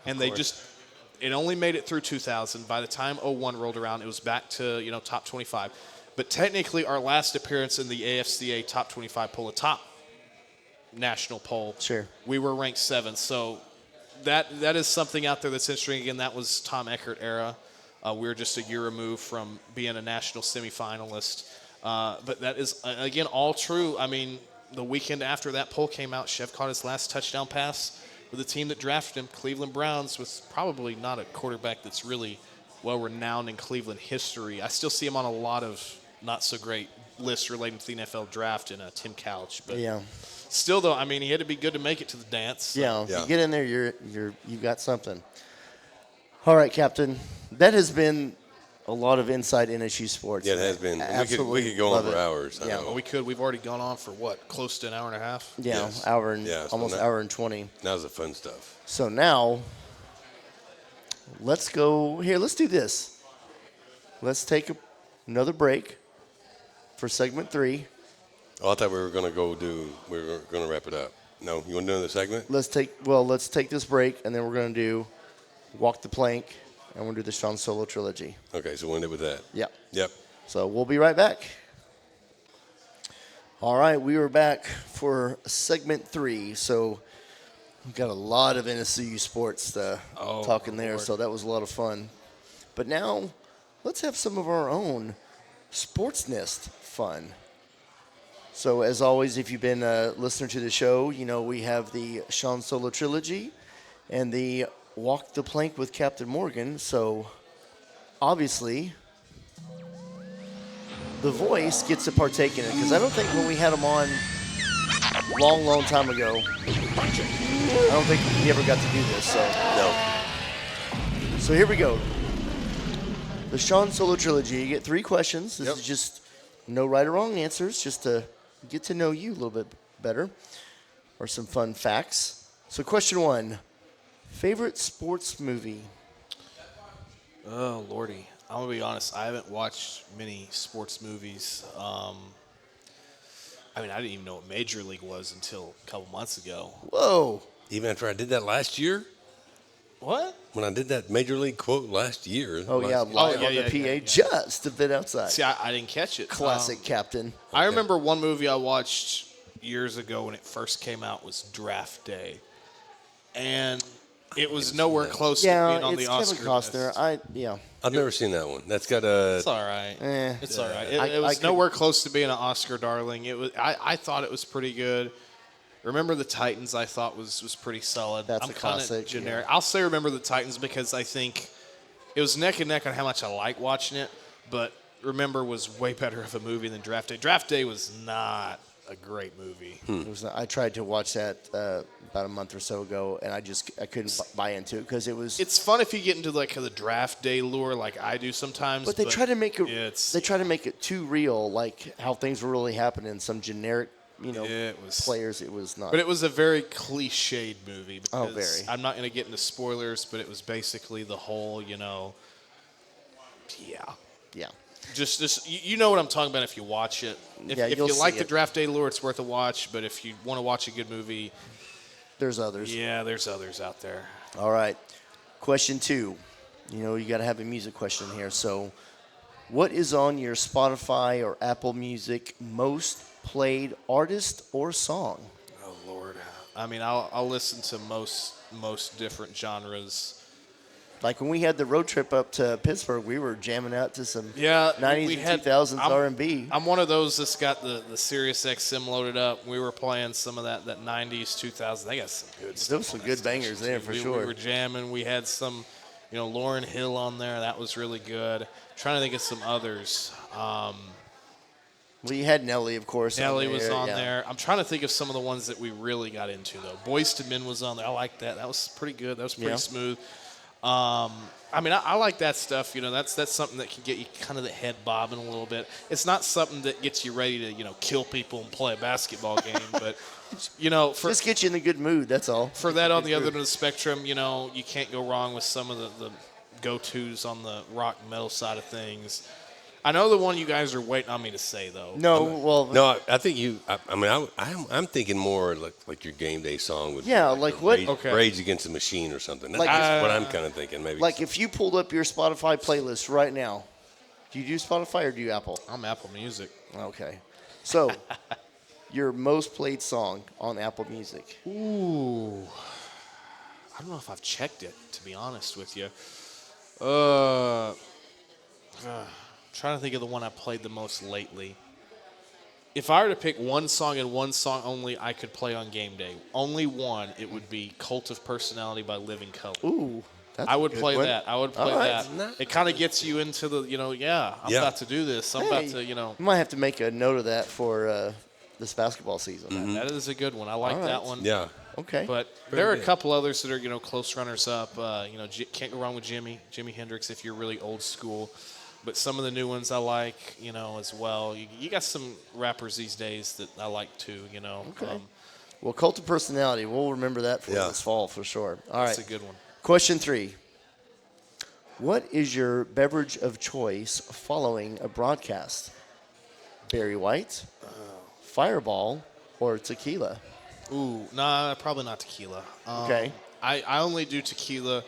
And they just – it only made it through 2000. By the time 01 rolled around, it was back to, top 25. But technically, our last appearance in the AFCA top 25 poll, a top national poll, Sure. we were ranked 7th. So that is something out there that's interesting. Again, that was Tom Eckert era. We were just a year removed from being a national semifinalist. But that is, again, all true. I mean, the weekend after that poll came out, Chev caught his last touchdown pass with the team that drafted him, Cleveland Browns, with probably not a quarterback that's really well-renowned in Cleveland history. I still see him on a lot of not-so-great lists relating to the NFL draft in Tim Couch. But still, though, I mean, he had to be good to make it to the dance. So. Yeah, if you get in there, you got something. All right, Captain. That has been a lot of inside NSU sports. Yeah, it has been. We could go on for hours. Yeah, well, we could. We've already gone on for, close to an hour and a half? Yeah, Yes. Almost hour and 20. Now's the fun stuff. So now, let's go here. Let's do this. Let's take another break for segment 3. Oh, I thought we were going to wrap it up. No, you want to do another segment? Let's take this break, and then we're going to do Walk the Plank, and we'll do the Shawn Solo trilogy. Okay, so we'll end it with that. Yep. So we'll be right back. All right, we are back for segment 3. So We got a lot of NSU sports talking there, Lord. so that was a lot of fun. But now, let's have some of our own Sportsnet fun. So, as always, if you've been a listener to the show, you know we have the Shawn Solo Trilogy and the Walk the Plank with Captain Morgan. So, obviously, the voice gets to partake in it because I don't think when we had him on long time ago, I don't think he ever got to do this. So No. So here we go. The Shawn Solo Trilogy. You get 3 questions. This Yep. is just no right or wrong answers, just to get to know you a little bit better, or some fun facts. So question 1, favorite sports movie? Oh, Lordy. I'm going to be honest. I haven't watched many sports movies. I didn't even know what Major League was until a couple months ago. Whoa. Even after I did that last year, What? when I did that Major League quote last year. Oh, yeah, last- live yeah, on the yeah, PA, yeah. just a bit outside. See, I didn't catch it. Classic Captain. I remember one movie I watched years ago when it first came out was Draft Day. And it was nowhere close to Yeah, being on it's the Oscar Kevin Costner. list. I've never seen that one. That's got a. It's all right. It's all right. I It was couldn't- nowhere close to being an Oscar darling. It was. I thought it was pretty good. Remember the Titans, I thought was pretty solid. That's I'm a kinda classic, generic. yeah. I'll say Remember the Titans because I think it was neck and neck on how much I like watching it, but Remember was way better of a movie than Draft Day. Draft Day was not a great movie. It was, I tried to watch that about a month or so ago, and I couldn't buy into it because it was. It's fun if you get into like the Draft Day lure, like I do sometimes. But they try to make it. it's- They try to make it too real, like how things were really happening. Some generic, It was- players. It was not. But it was a very cliched movie. Oh, Because very. I'm not going to get into spoilers, but it was basically the whole, yeah. Just you know what I'm talking about if you watch it. If you'll you like see the it. Draft Day lure, it's worth a watch. But if you want to watch a good movie, There's others. yeah, there's others out there. All right. Question 2. You got to have a music question here. So, what is on your Spotify or Apple Music most played artist or song? Oh Lord. I mean, I'll listen to most different genres. Like when we had the road trip up to Pittsburgh, we were jamming out to some Yeah, 90s we and had 2000s I'm- R&B. I'm one of those that's got the Sirius XM loaded up. We were playing some of that 90s, 2000s. They got some good stuff. There was some on good that station, bangers there too. for We sure. were jamming. We had some, Lauryn Hill on there. That was really good. Trying to think of some others. Well, you had Nelly, of course. Nelly was on yeah. there. I'm trying to think of some of the ones that we really got into, though. Boyz II Men was on there. I like that. That was pretty good. That was pretty Yeah. smooth. I like that stuff. That's something that can get you kind of the head bobbing a little bit. It's not something that gets you ready to, kill people and play a basketball game. But, for Just get you in a good mood, that's all. for that on the other end of the spectrum, you can't go wrong with some of the go-tos on the rock metal side of things. I know the one you guys are waiting on me to say, though. No, well, No, I think you. I'm thinking more like your game day song would. Yeah, be like the what- Rage, Okay. Rage Against the Machine or something. That's Like- what I'm kind of thinking. Maybe. like if you pulled up your Spotify playlist right now, do you do Spotify or do you Apple? I'm Apple Music. Okay. So, your most played song on Apple Music. Ooh. I don't know if I've checked it, to be honest with you. Trying to think of the one I played the most lately. If I were to pick one song and one song only I could play on game day, only one, it would be Cult of Personality by Living Colour. Ooh. That's I a would good play one. that. I would play All right. that. It kind of gets you into the, I'm Yeah. about to do this. I'm about to, You might have to make a note of that for this basketball season. That is a good one. I like All right. that one. yeah. Okay. But there are a couple others that are, close runners up. Can't go wrong with Jimi Hendrix if you're really old school. But some of the new ones I like, as well. You got some rappers these days that I like too, Okay. Well, Cult of Personality, we'll remember that for Yeah. this fall for sure. All right. That's a good one. Question 3. What is your beverage of choice following a broadcast? Barry White, Fireball, or tequila? Ooh, nah, probably not tequila. Okay. I only do tequila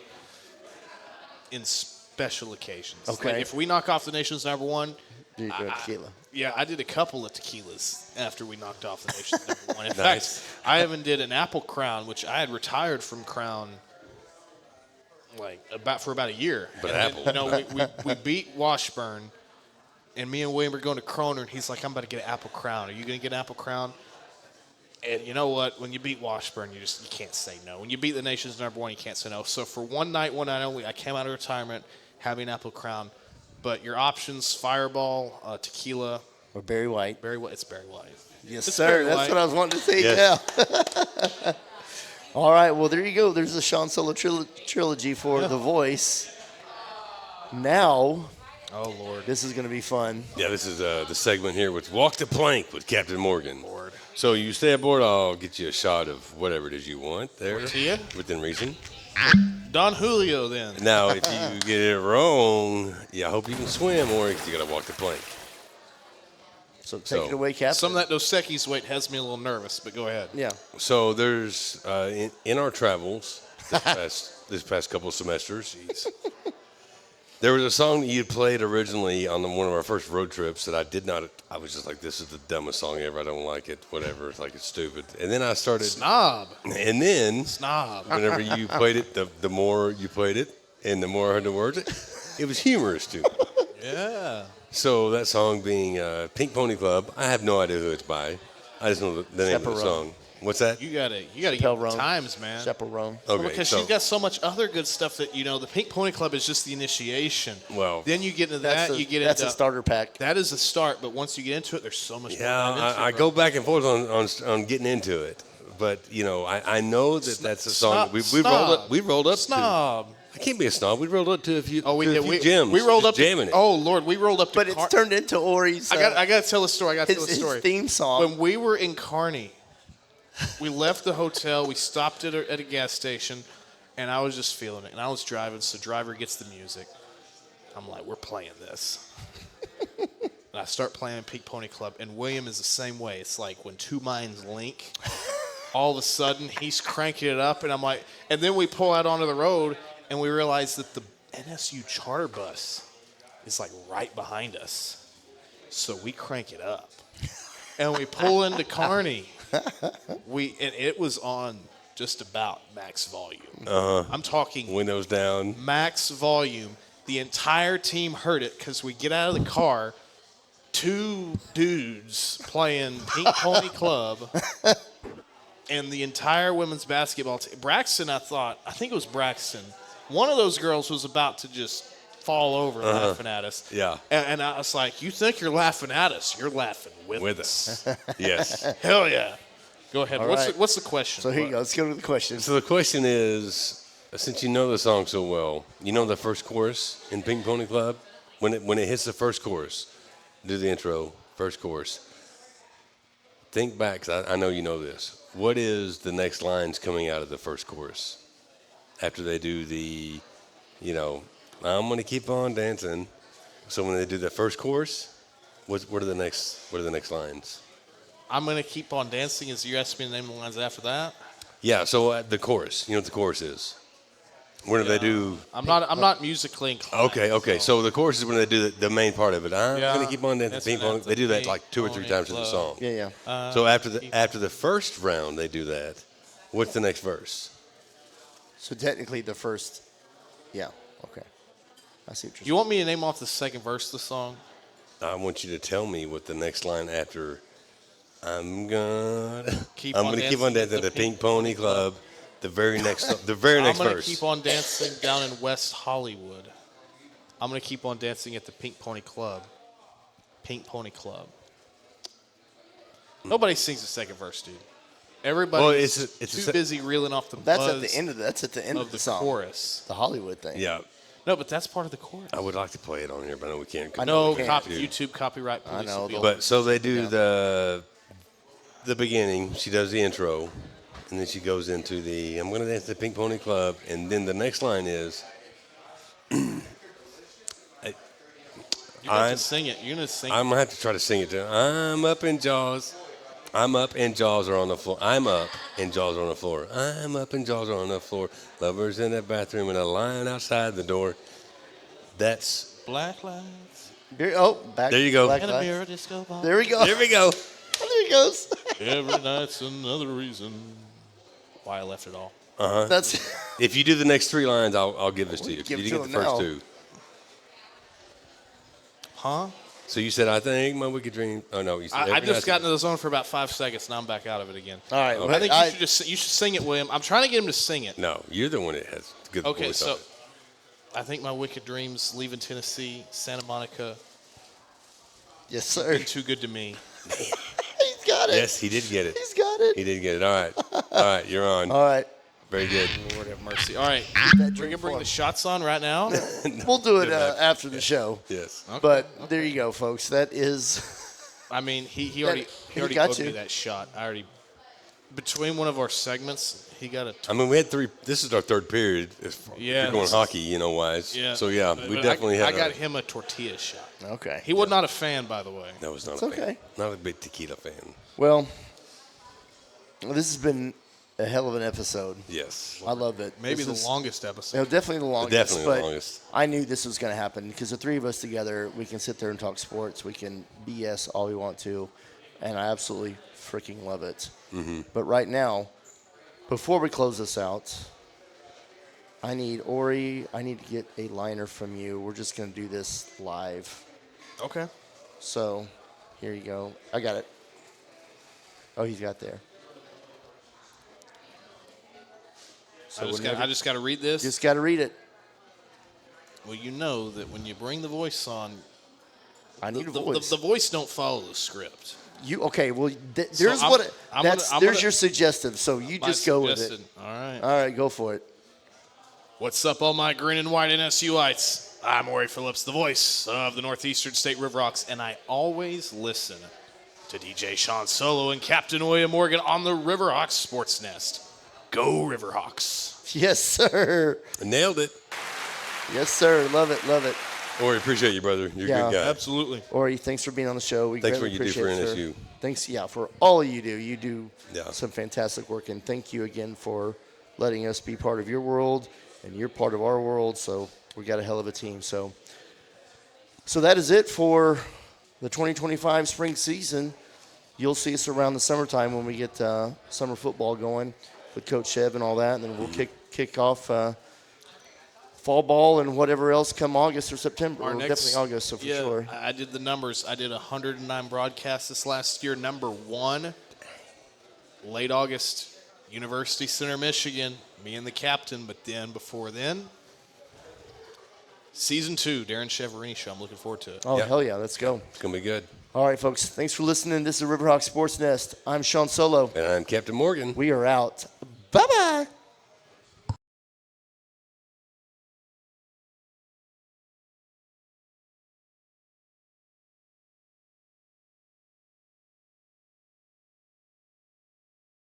in special occasions. Okay. Like if we knock off the nation's number one, Do you go tequila? Yeah, I did a couple of tequilas after we knocked off the nation's #1. In Nice. fact, I even did an Apple Crown, which I had retired from Crown for about a year. But And Apple. then, we beat Washburn, and me and William were going to Kroner, and he's like, I'm about to get an Apple Crown. Are you going to get an Apple Crown? And you know what? When you beat Washburn, you can't say no. When you beat the nation's #1, you can't say no. So for one night only, I came out of retirement having an Apple Crown. But your options: Fireball, tequila, Or Barry White? It's Barry White. Yes, It's sir. Barry That's White. what I was wanting to say. Yes. Yeah. All right. Well, there you go. There's the Shawn Solo trilogy for The Voice. Now, Oh Lord. this is going to be fun. Yeah, this is the segment here with Walk the Plank with Captain Morgan. So you stay aboard, I'll get you a shot of whatever it is you want there. Tortilla? Within reason. Don Julio, then. Now, if you get it wrong, I hope you can swim, or you got to walk the plank. So take it away, Captain. Some of that Dos Equis weight has me a little nervous, but go ahead. Yeah. So there's in our travels this past couple of semesters, there was a song that you played originally on one of our first road trips that I was just like, this is the dumbest song ever. I don't like it. Whatever. It's like, it's stupid. And then I started. Snob. And then. Snob. Whenever you played it, the more you played it, and the more I heard the words, it was humorous to me. Yeah. So that song being Pink Pony Club, I have no idea who it's by. I just know the name of the Chaperone. song. What's that? You gotta get the Chaperone. times, man. Chaperone. Okay, Because so she's got so much other good stuff that the Pink Pony Club is just the initiation. Well, then you get into That's that. a, You get that's into a starter pack. That is the start, but once you get into it, there's so much more. I go back and forth on getting into it, but I know that that's a song we rolled up to. Snob. I can't be a snob. We rolled up to a few. Oh, we to a did. few We, gyms. we rolled just up. jamming it. Oh Lord, we rolled up. To But it's turned into Orry's. I got to tell a story. his theme song. When we were in Kearney, we left the hotel. We stopped at a gas station, and I was just feeling it. And I was driving, so driver gets the music. I'm like, we're playing this. And I start playing Pink Pony Club, and William is the same way. It's like when two minds link. All of a sudden, he's cranking it up, and I'm like, and then we pull out onto the road, and we realize that the NSU charter bus is like right behind us. So we crank it up, and we pull into Kearney. And it was on just about max volume. I'm talking Windows down. max volume. The entire team heard it because we get out of the car, two dudes playing Pink Pony Club, and the entire women's basketball team. Braxton, I think it was Braxton. One of those girls was about to just fall over laughing at us. Yeah. And I was like, you think you're laughing at us? You're laughing with us. Yes. Hell yeah. Go ahead. All What's right. what's the question? So here you go. Let's go to the questions. So the question is, since you know the song so well, you know the first chorus in Pink Pony Club? When it hits the first chorus, do the intro, first chorus. Think back, 'cause I know you know this. What is the next lines coming out of the first chorus? After they do the, I'm going to keep on dancing. So when they do the first chorus, what are the next lines? I'm going to keep on dancing. Is you asking me to name the lines after that? Yeah, so the chorus, you know what the chorus is? When do they do? I'm not musically inclined. Okay. So the chorus is when they do the main part of it. I'm Yeah. going to keep on dancing. That's Pink when Pony. after They do that Pink like 2 or 3 Pony times in the Club. song. Yeah. So after the first round they do that, what's the next verse? So technically the first. Yeah. Okay. I see what You you're want me to name off the second verse of the song? I want you to tell me what the next line after I'm gonna keep on dancing at the Pink Pony Club. The very next I'm going to verse. keep on dancing down in West Hollywood. I'm going to keep on dancing at the Pink Pony Club. Pink Pony Club. Nobody sings the second verse, dude. Everybody's too busy reeling off the That's buzz at the end of the song. chorus. The Hollywood thing. Yeah, No, but that's part of the chorus. I would like to play it on here, but I know we can't. No, can't, YouTube copyright police. know, will be But so they do the beginning. She does the intro, and then she goes into the I'm gonna dance at the Pink Pony Club, and then the next line is. You're going to sing it. You're going to sing I'm gonna have to try to sing it. I'm up in Jaws. I'm up and Jaws are on the floor. I'm up and Jaws are on the floor. I'm up and Jaws are on the floor. Lovers in the bathroom and a line outside the door. That's Black Lives. Back. There you go. Black And a light. mirror disco ball. There we go. There we go. There he goes. Every night's another reason why I left it all. That's If you do the next 3 lines, I'll give this to you. Give You it didn't to get the him first now. 2. Huh? So you said, I think my wicked dream. Oh, no. You said, I every just night's- got into the zone for about 5 seconds. Now I'm back out of it again. all right. I think you should sing it, William. I'm trying to get him to sing it. No, you're the one that has good Okay, voice so on it. I think my wicked dreams leaving Tennessee, Santa Monica, Yes, sir. been too good to me. He's got it. Yes, he did get it. He's got it. He did get it. All right. All right, you're on. All right. Very good. Lord have mercy. All right, that we're dream gonna bring fun. the shots on right now. We'll do it after the show. Yes. But there you go, folks. That is. I mean, he already got owed you. me that shot. I already between one of our segments, he got a. I mean, we had 3. This is our 3rd period. If Yeah, you're going this hockey, wise. Yeah. So, yeah, But we definitely I had got him a tortilla shot. Okay. He was not a fan, by the way. No, it's not It's a fan. okay. Not a big tequila fan. Well, this has been a hell of an episode. Yes. I love it. Maybe This the is- longest episode. No, definitely the longest. Definitely the but longest. I knew this was going to happen because the 3 of us together, we can sit there and talk sports. We can BS all we want to, and I absolutely freaking love it. Mm-hmm. But right now, before we close this out, I need Orry. I need to get a liner from you. We're just going to do this live. Okay. So here you go. I got it. Oh, he's got there. So I just got to read this. just got to read it. Well, you know that when you bring the voice on, I need the a voice. the voice don't follow the script. You okay? Well, there's So what. I'm That's gonna- there's your suggestive. So you My just go with it. suggested- All right. All right, go for it. What's up, all my green and white NSUites? I'm Orry Phillips, the voice of the Northeastern State RiverHawks, and I always listen to DJ Shawn Solo and Captain William Morgan on the RiverHawks Sportsnet. Go RiverHawks! Yes, sir. Nailed it. Yes, sir. Love it. Love it. Orry, appreciate you, brother. You're Yeah. a good guy. Absolutely. Orry, thanks for being on the show. We Thanks for greatly what you do for appreciate it, sir. NSU. Thanks, for all you do. You do Yeah. some fantastic work, and thank you again for letting us be part of your world, and you're part of our world. So we got a hell of a team. So that is it for the 2025 spring season. You'll see us around the summertime when we get summer football going with Coach Chev and all that, and then we'll kick off fall ball and whatever else come August or September. Our Or next- definitely August, so for sure. I did the numbers. I did 109 broadcasts this last year. Number 1, late August, University Center, Michigan. Me and the captain, but then before then, season 2, Darren Cheverini show. I'm looking forward to it. Oh, Yeah. hell yeah, let's go. It's going to be good. All right, folks, thanks for listening. This is RiverHawks Sportsnet. I'm Shawn Solo. And I'm Captain Morgan. We are out. Bye-bye.